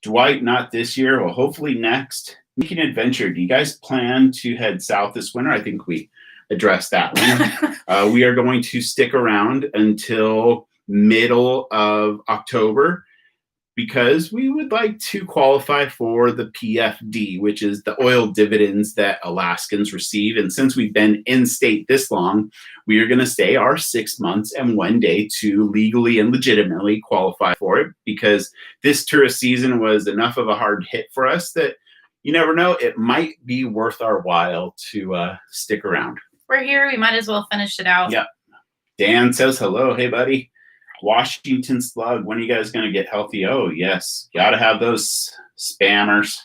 Dwight, not this year. Well, hopefully next. Making Adventure. Do you guys plan to head south this winter? I think we addressed that one. We are going to stick around until middle of October because we would like to qualify for the PFD, which is the oil dividends that Alaskans receive. And since we've been in state this long, we are going to stay our 6 months and 1 day to legally and legitimately qualify for it, because this tourist season was enough of a hard hit for us that you never know, it might be worth our while to stick around. We're here. We might as well finish it out. Yep. Dan says hello. Hey, buddy. Washington Slug, when are you guys going to get healthy? Oh, yes. Got to have those spammers.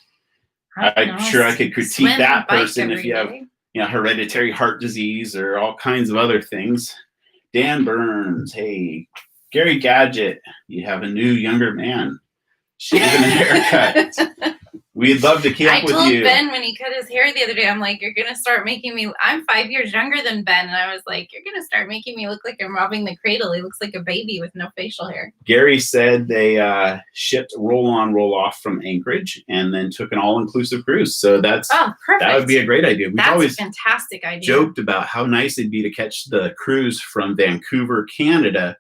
I'm sure I could critique that person if you have hereditary heart disease or all kinds of other things. Dan Burns. Hey, Gary Gadget. You have a new younger man. Shaving a haircut. We'd love to camp with you. I told Ben when he cut his hair the other day, I'm like, you're going to start making me, I'm 5 years younger than Ben. And I was like, you're going to start making me look like I'm robbing the cradle. He looks like a baby with no facial hair. Gary said they shipped roll-on, roll-off from Anchorage and then took an all-inclusive cruise. So perfect. That would be a great idea. That's always a fantastic idea. Joked about how nice it'd be to catch the cruise from Vancouver, Canada,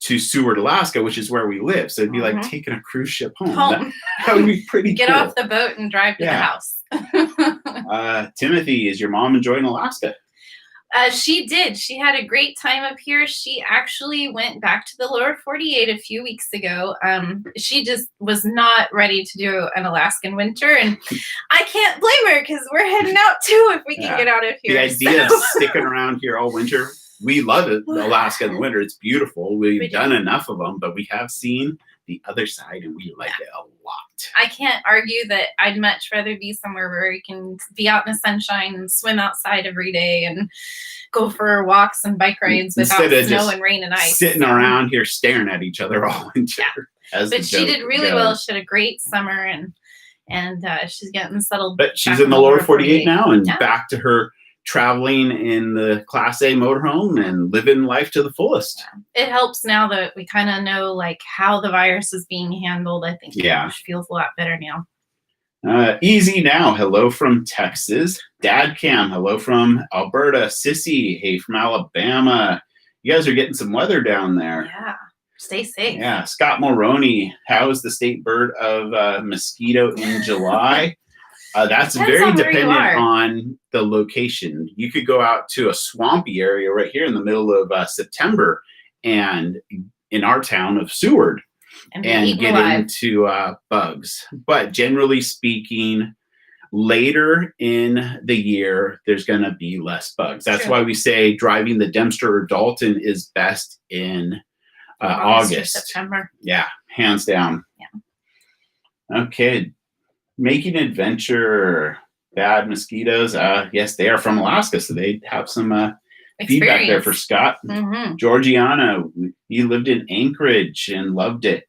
to Seward, Alaska, which is where we live. So it'd be like taking a cruise ship home. That would be pretty cool. Get off the boat and drive to the house. Timothy, is your mom enjoying Alaska? She did. She had a great time up here. She actually went back to the lower 48 a few weeks ago. She just was not ready to do an Alaskan winter. And I can't blame her because we're heading out too if we can get out of here. The idea of sticking around here all winter, we love it, Alaska in the winter. It's beautiful. We've done enough of them, but we have seen the other side, and we like it a lot. I can't argue that I'd much rather be somewhere where we can be out in the sunshine and swim outside every day and go for walks and bike rides without snow and rain and ice. Sitting around here staring at each other all winter. Yeah. But she did really well. She had a great summer, and she's getting settled. But she's in the lower 48 now and back to her traveling in the Class A motorhome and living life to the fullest. It helps now that we kind of know like how the virus is being handled. I think it feels a lot better now. Easy now. Hello from Texas. Dad Cam. Hello from Alberta. Sissy. Hey from Alabama. You guys are getting some weather down there. Yeah. Stay safe. Yeah. Scott Mulroney. How is the state bird of mosquito in July? That's very dependent on the location. You could go out to a swampy area right here in the middle of September and in our town of Seward and get into bugs. But generally speaking, later in the year, there's going to be less bugs. That's why we say driving the Dempster or Dalton is best in August. September. Yeah, hands down. Yeah. Okay. Making Adventure, bad mosquitoes. Yes, they are from Alaska, so they have some feedback there for Scott. Mm-hmm. Georgiana, he lived in Anchorage and loved it.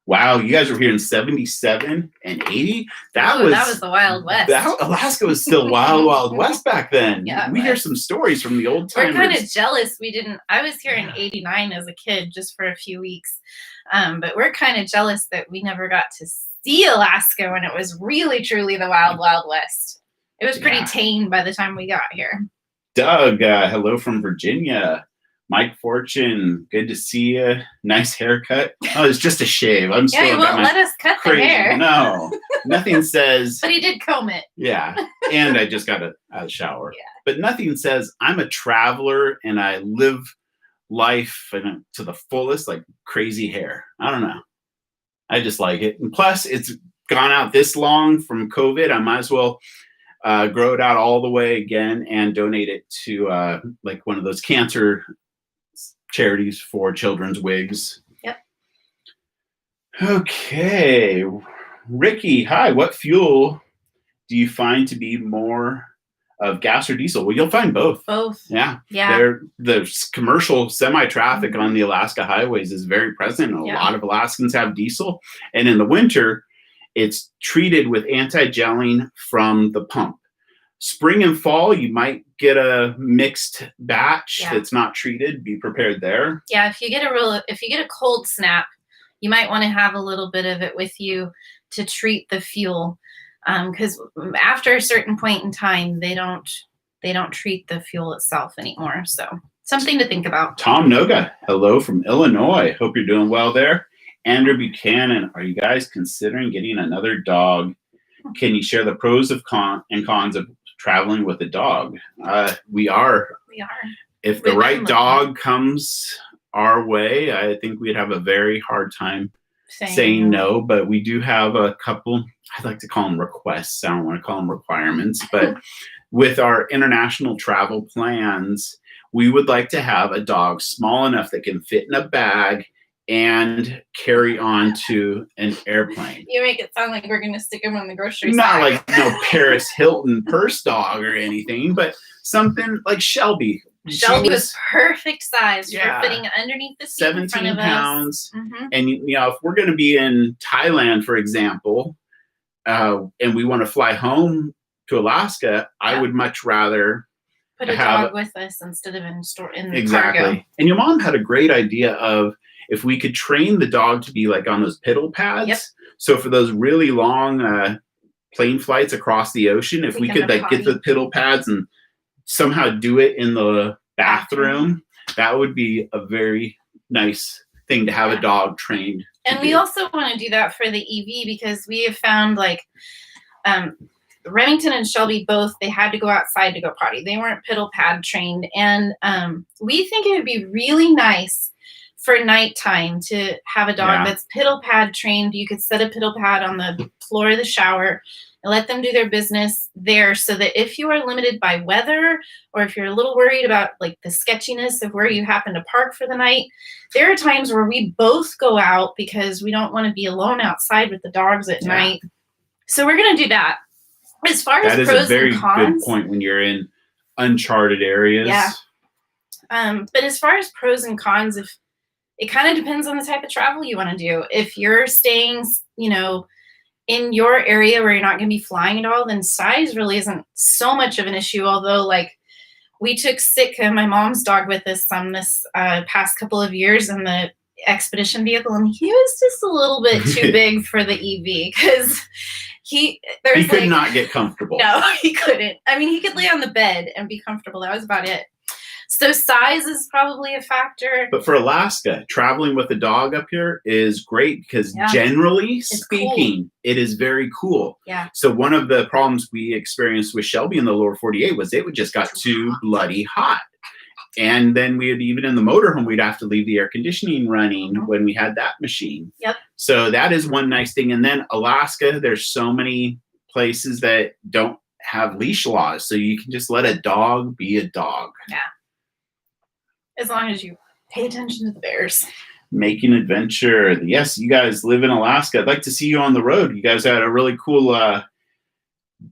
Wow, you guys were here in 77 and 80? That was the Wild West. Alaska was still Wild West back then. Yeah, we hear some stories from the old timers. We're kind of jealous we didn't. I was here in 89 as a kid just for a few weeks. But we're kind of jealous that we never got to see Alaska when it was really, truly the wild, wild west. It was pretty tame by the time we got here. Doug, hello from Virginia. Mike Fortune, good to see you. Nice haircut. Oh, it's just a shave. I'm still he won't let us cut crazy. The hair. No, nothing says. But he did comb it. Yeah, and I just got out of the shower. Yeah. But nothing says I'm a traveler and I live life to the fullest, like crazy hair. I don't know. I just like it. And plus, it's gone out this long from COVID. I might as well grow it out all the way again and donate it to like one of those cancer charities for children's wigs. Yep. Okay. Ricky, hi. What fuel do you find to be more of gas or diesel? Well, you'll find both. Both. Yeah. Yeah. The commercial semi-traffic on the Alaska highways is very present. A lot of Alaskans have diesel. And in the winter, it's treated with anti-gelling from the pump. Spring and fall, you might get a mixed batch that's not treated. Be prepared there. Yeah, if you get a cold snap, you might want to have a little bit of it with you to treat the fuel, because after a certain point in time, they don't treat the fuel itself anymore. So something to think about. Tom Noga, hello from Illinois. Hope you're doing well there. Andrew Buchanan, are you guys considering getting another dog? Can you share the pros and cons of traveling with a dog? We are. If the right dog comes our way, I think we'd have a very hard time saying no, but we do have a couple, I'd like to call them requests. I don't want to call them requirements, but with our international travel plans, we would like to have a dog small enough that can fit in a bag and carry on to an airplane. You make it sound like we're going to stick him in the grocery store. Not like no Paris Hilton purse dog or anything, but something like Shelby. Shelby was perfect size for fitting underneath the seat 17 in front of pounds. Mm-hmm. And if we're going to be in Thailand, for example, and we want to fly home to Alaska, I would much rather put a dog with us instead of in the cargo. And your mom had a great idea of if we could train the dog to be like on those piddle pads. Yep. So for those really long plane flights across the ocean, if we could like get the piddle pads and somehow do it in the bathroom, that would be a very nice thing to have a dog trained. And we also want to do that for the EV because we have found like Remington and Shelby both, they had to go outside to go potty. They weren't piddle pad trained. And we think it would be really nice for nighttime to have a dog that's piddle pad trained. You could set a piddle pad on the floor of the shower and let them do their business there so that if you are limited by weather or if you're a little worried about like the sketchiness of where you happen to park for the night, there are times where we both go out because we don't want to be alone outside with the dogs at night. So we're going to do that. As far as pros and cons. That is a very good point when you're in uncharted areas. Yeah. But as far as pros and cons, if it kind of depends on the type of travel you want to do. If you're staying, in your area where you're not going to be flying at all, then size really isn't so much of an issue. Although, like, we took Sitka, my mom's dog, with us this past couple of years in the expedition vehicle, and he was just a little bit too big for the EV because he could not get comfortable. No, he couldn't. I mean, he could lay on the bed and be comfortable. That was about it. So size is probably a factor. But for Alaska, traveling with a dog up here is great because generally speaking, it is very cool. Yeah. So one of the problems we experienced with Shelby in the lower 48 was it just got too bloody hot. And then even in the motorhome, we'd have to leave the air conditioning running when we had that machine. Yep. So that is one nice thing. And then Alaska, there's so many places that don't have leash laws. So you can just let a dog be a dog. Yeah. As long as you pay attention to the bears. Making adventure. Yes, you guys live in Alaska. I'd like to see you on the road. You guys had a really cool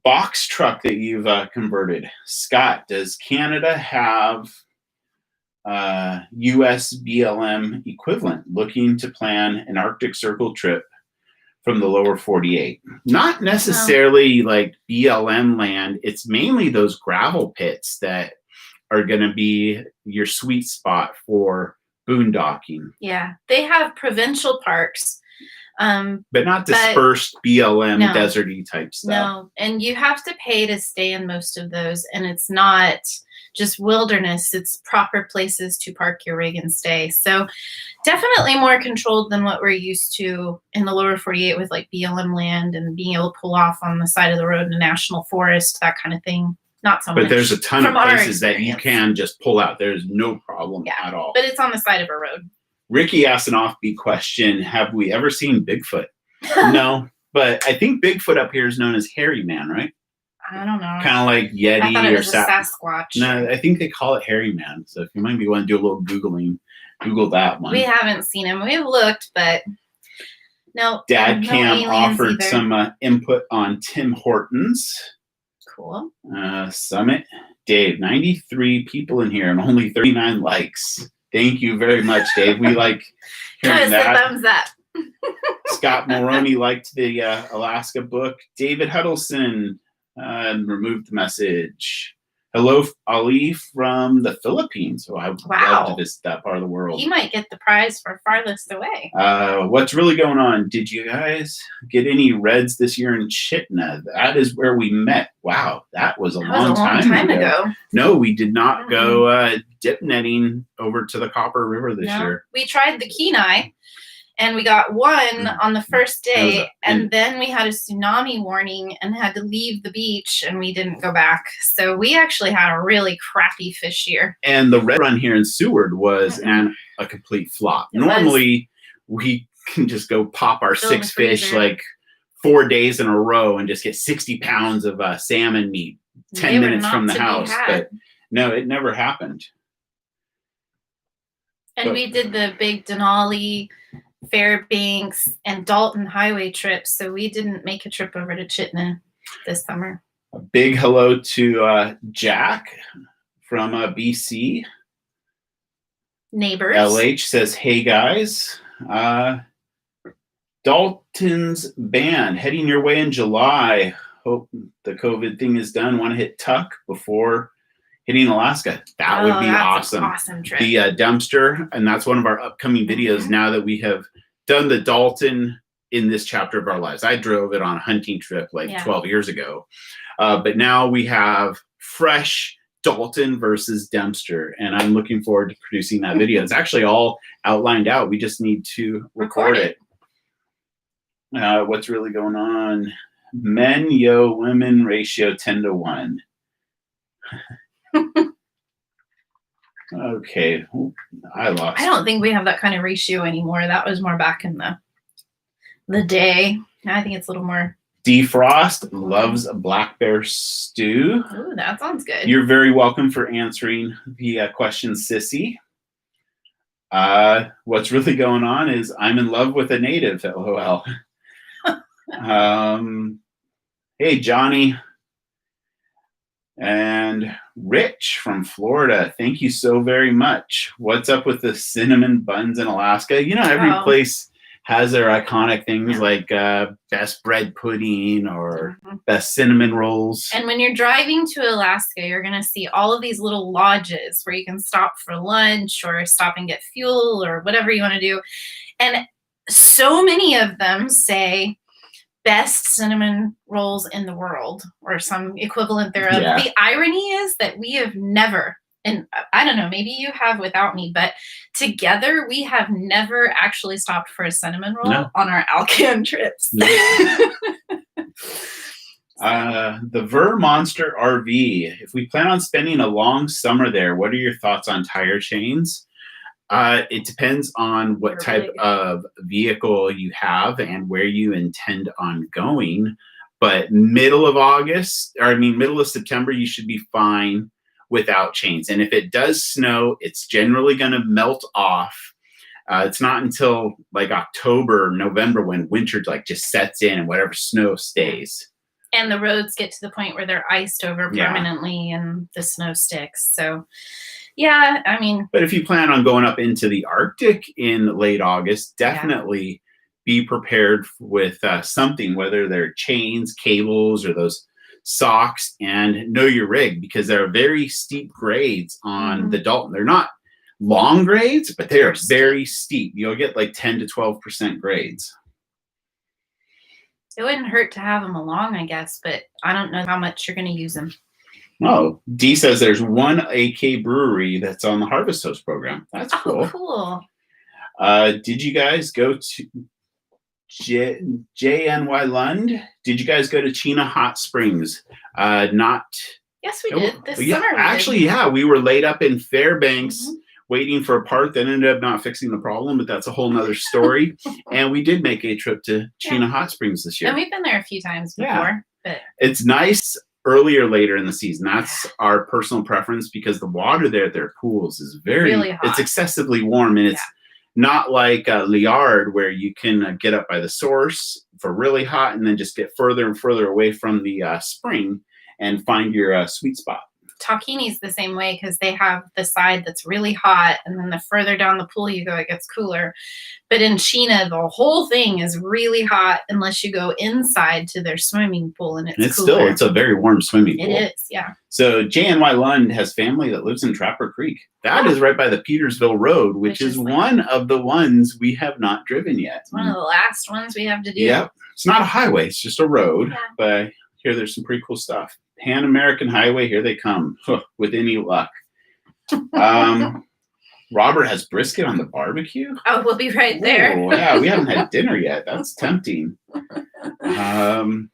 box truck that you've converted. Scott, does Canada have US BLM equivalent? Looking to plan an Arctic Circle trip from the lower 48. Not necessarily like BLM land. It's mainly those gravel pits that are going to be your sweet spot for boondocking. Yeah, they have provincial parks. But not dispersed BLM deserty type stuff. No, and you have to pay to stay in most of those, and it's not just wilderness, it's proper places to park your rig and stay. So definitely more controlled than what we're used to in the lower 48 with like BLM land and being able to pull off on the side of the road in a national forest, that kind of thing. Not so much. But there's a ton of places that you can just pull out. There's no problem at all. But it's on the side of a road. Ricky asked an offbeat question. Have we ever seen Bigfoot? No, but I think Bigfoot up here is known as hairy man, right? I don't know. Kind of like Yeti I thought it or was a Sasquatch. No, I think they call it hairy man. So if you might be wanting to do a little Googling, Google that one. We haven't seen him. We've looked, but no. Dad Cam offered either. some input on Tim Hortons. Cool. Summit. Dave, 93 people in here and only 39 likes. Thank you very much, Dave. We like hearing that. Thumbs up. Scott Moroney liked the Alaska book. David Huddleston removed the message. Hello, Ali from the Philippines. So I would love to visit that part of the world. He might get the prize for farthest away. What's really going on? Did you guys get any reds this year in Chitna? That is where we met. Wow, that was a long time ago. No, we did not go dip netting over to the Copper River this year. We tried the Kenai. And we got one on the first day, and then we had a tsunami warning and had to leave the beach, and we didn't go back. So we actually had a really crappy fish year. And the red run here in Seward was a complete flop. Normally, we can just go pop our 6 fish like 4 days in a row and just get 60 pounds of salmon meat 10 minutes from the house. But no, it never happened. And we did the big Denali, Fairbanks, and Dalton highway trips, so we didn't make a trip over to Chitna this summer. A big hello to Jack from BC. Neighbors. LH says, hey guys. Dalton's band heading your way in July. Hope the COVID thing is done. Want to hit Tuck before hitting Alaska. That would be awesome. An awesome trip. The Dempster, and that's one of our upcoming videos now that we have done the Dalton in this chapter of our lives. I drove it on a hunting trip like 12 years ago. But now we have fresh Dalton versus Dempster, and I'm looking forward to producing that video. It's actually all outlined out. We just need to record it. What's really going on? Men, women ratio 10-1. Okay, I lost. I don't think we have that kind of ratio anymore. That was more back in the day. Now I think it's a little more. Defrost loves a black bear stew. Ooh, that sounds good. You're very welcome for answering the question, Sissy. What's really going on is I'm in love with a native, LOL. Hey, Johnny. And Rich from Florida, thank you so very much. What's up with the cinnamon buns in Alaska? You know, every place has their iconic things like best bread pudding or best cinnamon rolls. And when you're driving to Alaska, you're going to see all of these little lodges where you can stop for lunch or stop and get fuel or whatever you want to do. And so many of them say, best cinnamon rolls in the world or some equivalent thereof. Yeah. The irony is that we have never, and I don't know, maybe you have without me, but together we have never actually stopped for a cinnamon roll on our Alcan trips. No. The Ver Monster RV, if we plan on spending a long summer there, what are your thoughts on tire chains? It depends on what type of vehicle you have and where you intend on going. But middle of September, you should be fine without chains. And if it does snow, it's generally going to melt off. It's not until like October, November when winter like just sets in and whatever snow stays. And the roads get to the point where they're iced over permanently and the snow sticks. So yeah, I mean. But if you plan on going up into the Arctic in late August, definitely be prepared with something, whether they're chains, cables, or those socks, and know your rig because there are very steep grades on the Dalton. They're not long grades, but they are very steep. You'll get like 10 to 12% grades. It wouldn't hurt to have them along, I guess, but I don't know how much you're going to use them. Oh, D says there's one AK brewery that's on the Harvest Host program. That's cool. Oh, cool. Did you guys go to JNY Lund? Did you guys go to Chena Hot Springs? Not. Yes, we did. This Yeah, summer. actually, yeah, we were laid up in Fairbanks waiting for a part that ended up not fixing the problem, but that's a whole nother story. And we did make a trip to Chena Hot Springs this year. And we've been there a few times before. But it's nice earlier, later in the season. That's our personal preference because the water there at their pools is really hot. It's excessively warm, and it's not like Liard where you can get up by the source for really hot and then just get further and further away from the spring and find your sweet spot. Tahkeene's the same way because they have the side that's really hot, and then the further down the pool you go, it gets cooler. But in Chena, the whole thing is really hot unless you go inside to their swimming pool, and it's cooler. It's a very warm swimming pool. It is, yeah. So JNY Lund has family that lives in Trapper Creek. That is right by the Petersville Road, which is one of the ones we have not driven yet. It's one of the last ones we have to do. Yep. It's not a highway, it's just a road, but here there's some pretty cool stuff. Pan American Highway, here they come, with any luck. Robert has brisket on the barbecue. Oh, we'll be right there. Oh, yeah, we haven't had dinner yet. That's tempting. Let's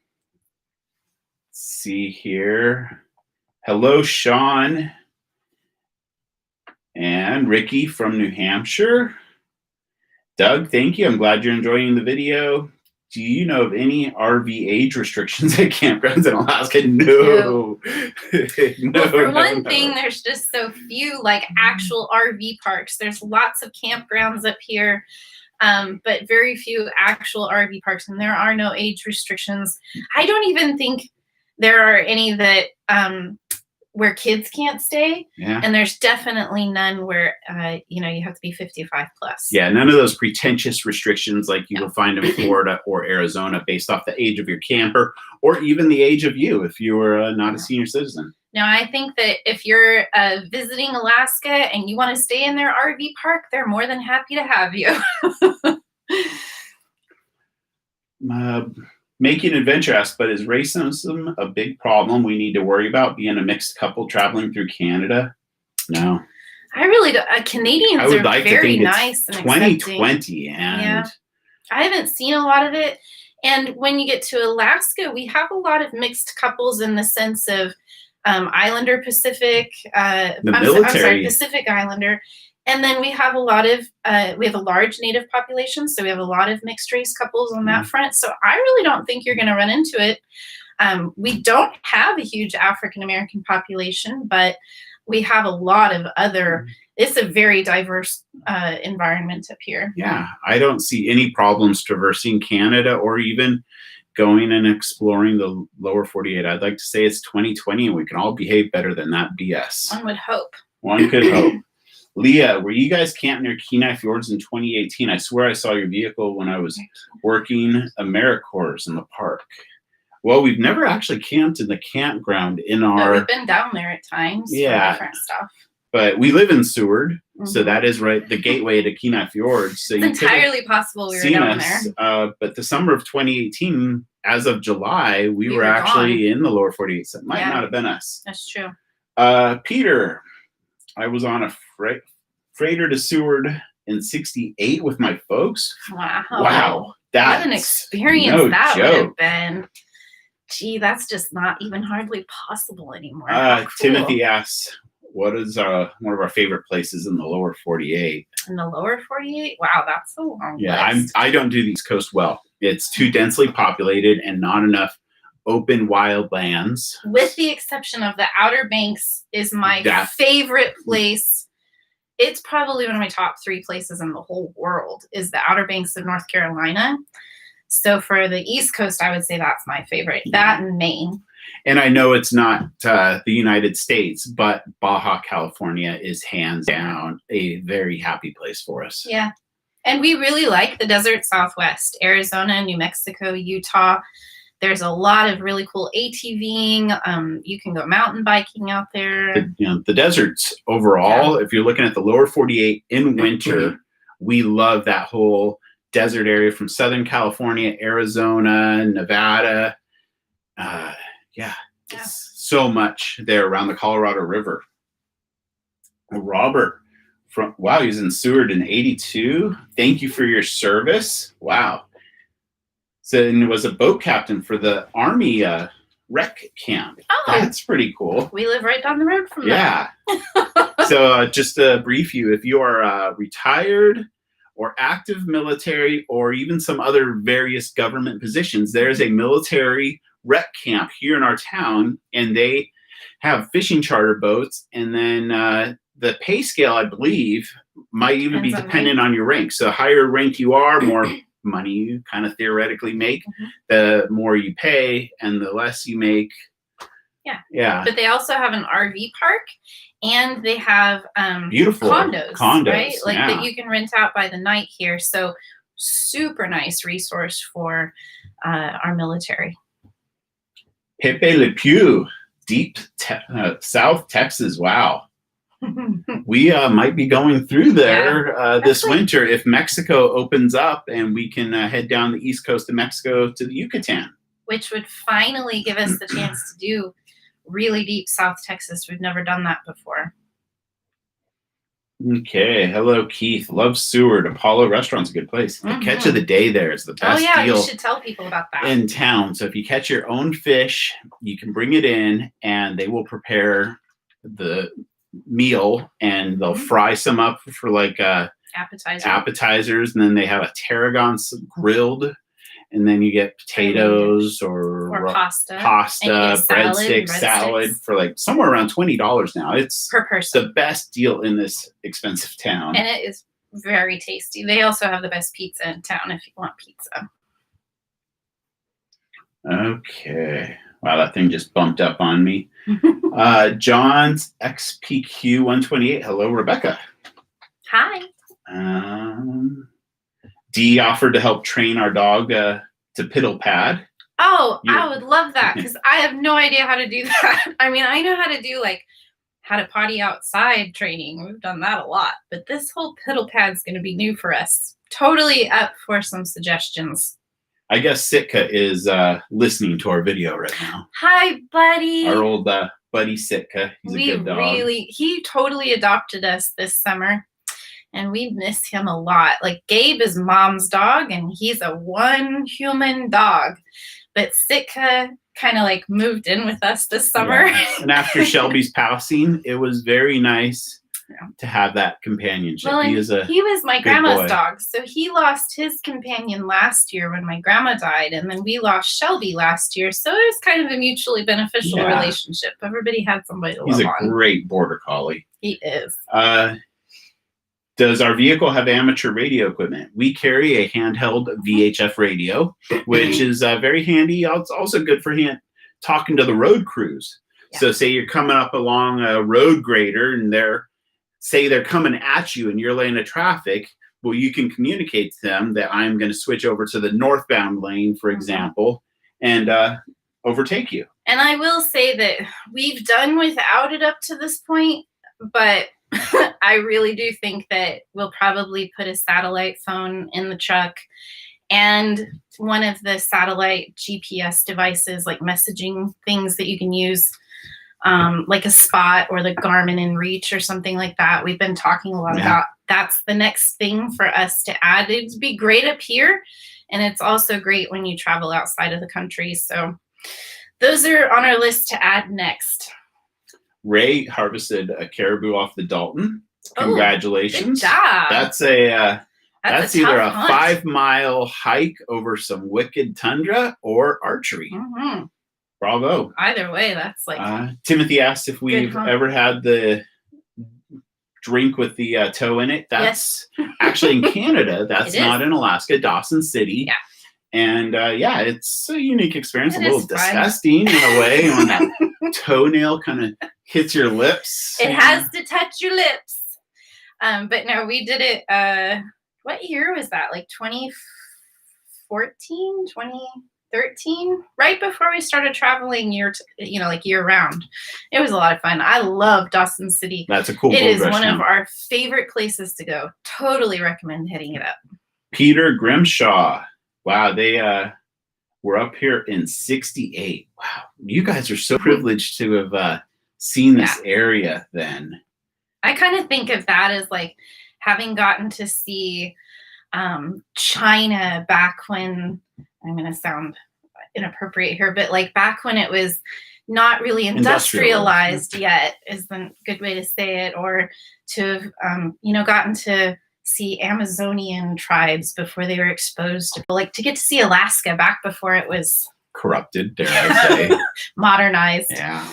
see here. Hello, Sean and Ricky from New Hampshire. Doug, thank you. I'm glad you're enjoying the video. Do you know of any RV age restrictions at campgrounds in Alaska? No. Well, for one thing, there's just so few like actual RV parks. There's lots of campgrounds up here, but very few actual RV parks, and there are no age restrictions. I don't even think there are any that where kids can't stay, and there's definitely none where you have to be 55 plus. Yeah, none of those pretentious restrictions like you will find in Florida or Arizona based off the age of your camper or even the age of you if you were not a senior citizen. Now, I think that if you're visiting Alaska and you want to stay in their RV park, they're more than happy to have you. Making Adventure asks, but is racism a big problem we need to worry about being a mixed couple traveling through Canada? No. I really don't. Canadians are like very nice and 2020 and I haven't seen a lot of it. And when you get to Alaska, we have a lot of mixed couples in the sense of Islander Pacific, Pacific Islander. And then we have a lot of, we have a large Native population, so we have a lot of mixed race couples on that front. So I really don't think you're going to run into it. We don't have a huge African-American population, but we have a lot of other, it's a very diverse environment up here. Yeah, I don't see any problems traversing Canada or even going and exploring the lower 48. I'd like to say it's 2020 and we can all behave better than that BS. One would hope. One could hope. Leah, were you guys camping near Kenai Fjords in 2018? I swear I saw your vehicle when I was working AmeriCorps in the park. Well, we've never actually camped in the campground in our... We've been down there at times for different stuff. But we live in Seward, so that is right, the gateway to Kenai Fjords. So it's entirely possible we were down there. But the summer of 2018, as of July, we were actually in the lower 48, so it might not have been us. That's true. Peter, I was on a freighter to Seward in 68 with my folks. Wow. That's what an experience that would have been. Gee, that's just not even hardly possible anymore. Cool. Timothy asks, what is one of our favorite places in the lower 48? In the lower 48? Wow, that's a long list. I don't do the East Coast well. It's too densely populated and not enough open wild lands. With the exception of the Outer Banks is my favorite place. It's probably one of my top 3 places in the whole world is the Outer Banks of North Carolina. So for the East Coast, I would say that's my favorite. That and Maine. And I know it's not the United States, but Baja California is hands down a very happy place for us. Yeah. And we really like the desert Southwest, Arizona, New Mexico, Utah. There's a lot of really cool ATVing. You can go mountain biking out there. The deserts overall, if you're looking at the lower 48 in winter, we love that whole desert area from Southern California, Arizona, Nevada. It's so much there around the Colorado River. Robert, he's in Seward in 82. Thank you for your service. Wow. So, and was a boat captain for the Army rec camp. Oh, that's pretty cool. We live right down the road from there. Yeah. So just to brief you, if you are retired or active military or even some other various government positions, there's a military rec camp here in our town, and they have fishing charter boats, and then the pay scale, I believe, might even be dependent on your rank. So higher rank you are, more money you kind of theoretically make, the more you pay, and the less you make. Yeah. But they also have an RV park, and they have beautiful condos, right? Like that you can rent out by the night here. So super nice resource for our military. Pepe Le Pew, deep South Texas. Wow. We might be going through there this winter if Mexico opens up and we can head down the east coast of Mexico to the Yucatan. Which would finally give us the chance to do really deep South Texas. We've never done that before. Okay. Hello, Keith. Love Seward. Apollo Restaurant's a good place. The catch of the day there is the best deal. You should tell people about that. In town. So if you catch your own fish, you can bring it in and they will prepare the meal and they'll fry some up for like appetizers, and then they have a tarragon grilled, and then you get potatoes or pasta, breadsticks, salad for like somewhere around $20 now. It's per person. The best deal in this expensive town, and it is very tasty. They also have the best pizza in town if you want pizza. Okay. Wow, that thing just bumped up on me. John's XPQ 128. Hello, Rebecca. Hi. Dee offered to help train our dog to piddle pad. Oh, I would love that because I have no idea how to do that. I mean, I know how to do how to potty outside training. We've done that a lot, but this whole piddle pad's going to be new for us. Totally up for some suggestions. I guess Sitka is listening to our video right now. Hi, buddy. Our old buddy Sitka. He's a good dog. He totally adopted us this summer, and we miss him a lot. Like, Gabe is Mom's dog, and he's a one human dog. But Sitka kind of moved in with us this summer. Yeah. And after Shelby's passing, it was very nice to have that companionship. Well, he was my grandma's dog, so he lost his companion last year when my grandma died, and then we lost Shelby last year, so it was kind of a mutually beneficial relationship. Everybody had somebody to love on. He's a great border collie. He is. Does our vehicle have amateur radio equipment? We carry a handheld VHF radio, which is very handy. It's also good for talking to the road crews. Yeah. So say you're coming up along a road grader and they're coming at you and you're laying of traffic. Well, you can communicate to them that I'm going to switch over to the northbound lane, for example, and overtake you. And I will say that we've done without it up to this point, but I really do think that we'll probably put a satellite phone in the truck and one of the satellite GPS devices, like messaging things that you can use, like a Spot or the Garmin InReach or something like that. We've been talking a lot about. That's the next thing for us to add. It'd be great up here, and it's also great when you travel outside of the country. So those are on our list to add next. Ray harvested a caribou off the Dalton. Congratulations. Good job. That's either a hunt. 5-mile hike over some wicked tundra or archery. Mm-hmm. Bravo. Either way, that's Timothy asked if we've ever had the drink with the toe in it. That's actually in Canada. That's not in Alaska, Dawson City. Yeah. And it's a unique experience. A little disgusting in a way when that toenail kind of hits your lips. It has to touch your lips. But no, we did it. What year was that? Like 2014, 2013? 2013, right before we started traveling year round. It was a lot of fun. I love Dawson City. That's a cool It gold is rush one town. of our favorite places to go. Totally recommend hitting it up. Peter Grimshaw. Wow, they were up here in 68. Wow, you guys are so privileged to have seen this area then. I kind of think of that as like having gotten to see China back when, I'm going to sound inappropriate here, but like back when it was not really industrialized yet is the good way to say it, or to have, gotten to see Amazonian tribes before they were exposed to, like, to get to see Alaska back before it was corrupted, dare I say. Modernized. Yeah.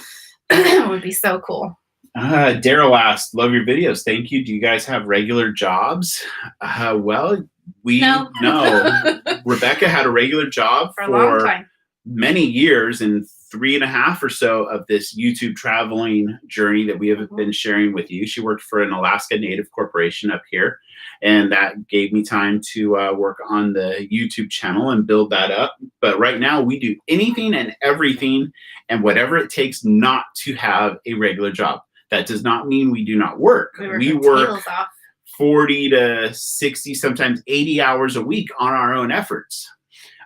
Would be so cool. Daryl asked, love your videos. Thank you. Do you guys have regular jobs? Well, no. Rebecca had a regular job for a long time. Many years, and 3.5 or so of this YouTube traveling journey that we have been sharing with you. She worked for an Alaska Native corporation up here, and that gave me time to work on the YouTube channel and build that up. But right now we do anything and everything and whatever it takes not to have a regular job. That does not mean we do not work. We work 40 to 60, sometimes 80 hours a week on our own efforts.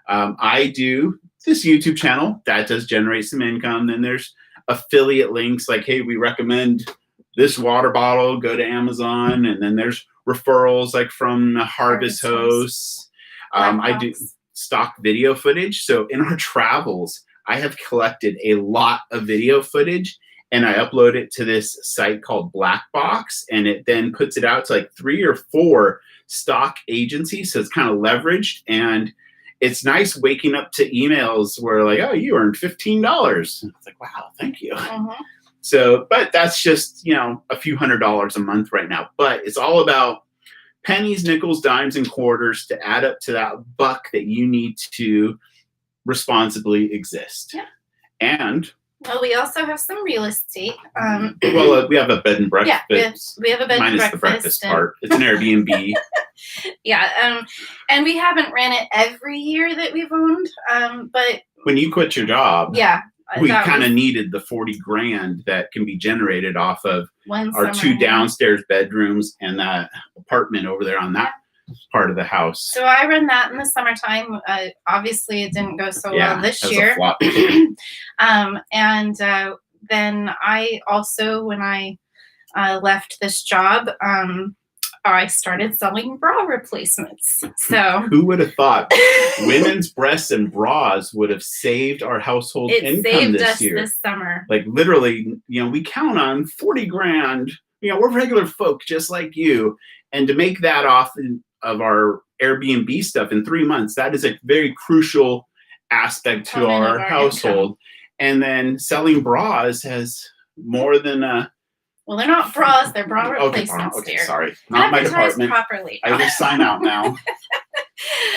I do this YouTube channel that does generate some income. Then there's affiliate links like, hey, we recommend this water bottle, go to Amazon. And then there's referrals like from Harvest Hosts. I do stock video footage. So in our travels, I have collected a lot of video footage, and I upload it to this site called Black Box, and it then puts it out to like 3 or 4 stock agencies. So it's kind of leveraged, and it's nice waking up to emails where like, oh, you earned $15. It's like, wow, thank you. So, but that's just, a few $100s a month right now. But it's all about pennies, nickels, dimes, and quarters to add up to that buck that you need to responsibly exist. Yeah. And well, we also have some real estate. We have a bed and breakfast. Yeah, we have a bed and breakfast. Minus the breakfast part. It's an Airbnb. Yeah, and we haven't ran it every year that we've owned. But when you quit your job, yeah, we kind of needed the $40,000 that can be generated off of our 2 downstairs bedrooms and that apartment over there on that part of the house. So I run that in the summertime. Obviously, it didn't go so well this year. And then I also, when I left this job, I started selling bra replacements. So who would have thought women's breasts and bras would have saved our household income saved this us year? This summer. Like literally, we count on $40,000. We're regular folk just like you, and to make that off of our Airbnb stuff in 3 months, that is a very crucial aspect to our household. Income. And then selling bras has more than well, they're not bras; they're bra replacements. Okay, sorry, not my department. Properly. I just sign out now.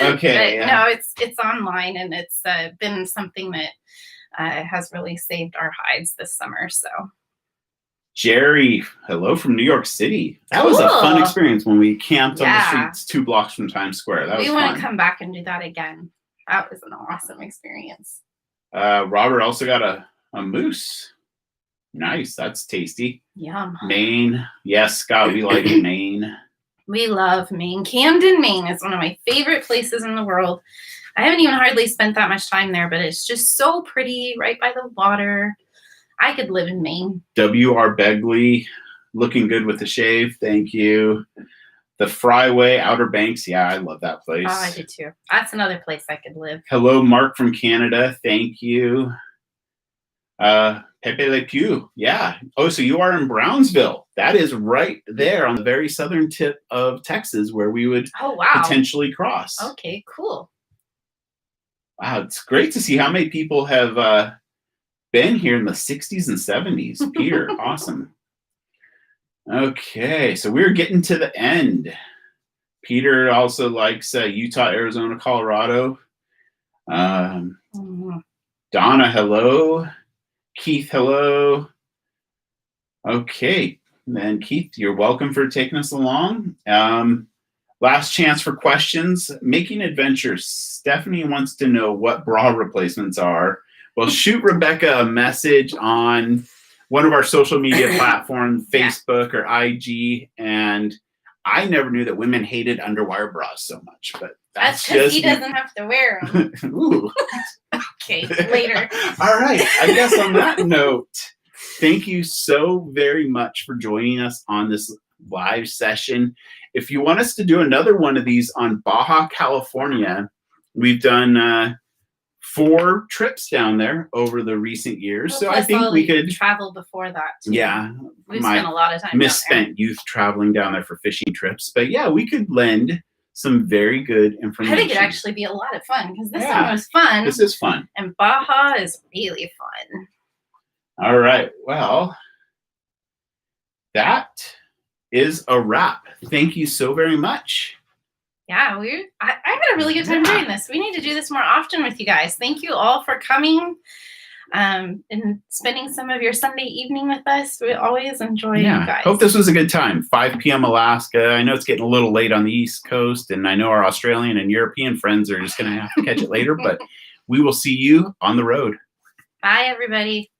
Okay. But, no, it's online, and it's been something that has really saved our hides this summer. So, Jerry, hello from New York City. That was a fun experience when we camped on the streets 2 blocks from Times Square. That was fun. We want to come back and do that again. That was an awesome experience. Robert also got a moose. Nice. That's tasty. Yum. Maine. Yes, Scott, we like Maine. We love Maine. Camden, Maine is one of my favorite places in the world. I haven't even hardly spent that much time there, but it's just so pretty, right by the water. I could live in Maine. W.R. Begley, looking good with the shave. Thank you. The Fryway, Outer Banks. Yeah, I love that place. Oh, I do too. That's another place I could live. Hello, Mark from Canada. Thank you. Pepe Le Pew. Yeah. Oh, so you are in Brownsville. That is right there on the very southern tip of Texas where we would potentially cross. Okay, cool. Wow, it's great to see how many people have been here in the 60s and 70s. Peter, awesome. Okay, so we're getting to the end. Peter also likes Utah, Arizona, Colorado. Donna, hello. Keith, hello. Okay, then Keith, you're welcome for taking us along. Last chance for questions. Making adventures. Stephanie wants to know what bra replacements are. Well, shoot Rebecca a message on one of our social media platforms, Facebook or IG. And I never knew that women hated underwire bras so much, but that's because he doesn't have to wear them. Ooh. Okay, later. All right. I guess on that note, thank you so very much for joining us on this live session. If you want us to do another one of these on Baja, California, we've done 4 trips down there over the recent years. Well, so I think we could travel before that too. Yeah. We've spent a lot of time misspent youth traveling down there for fishing trips. But yeah, we could lend some very good information. I think it'd actually be a lot of fun because this one was fun. This is fun. And Baja is really fun. All right. Well, that is a wrap. Thank you so very much. Yeah, I had a really good time doing this. We need to do this more often with you guys. Thank you all for coming and spending some of your Sunday evening with us. We always enjoy you guys. Hope this was a good time. 5 p.m. Alaska. I know it's getting a little late on the East Coast, and I know our Australian and European friends are just going to have to catch it later, but we will see you on the road. Bye, everybody.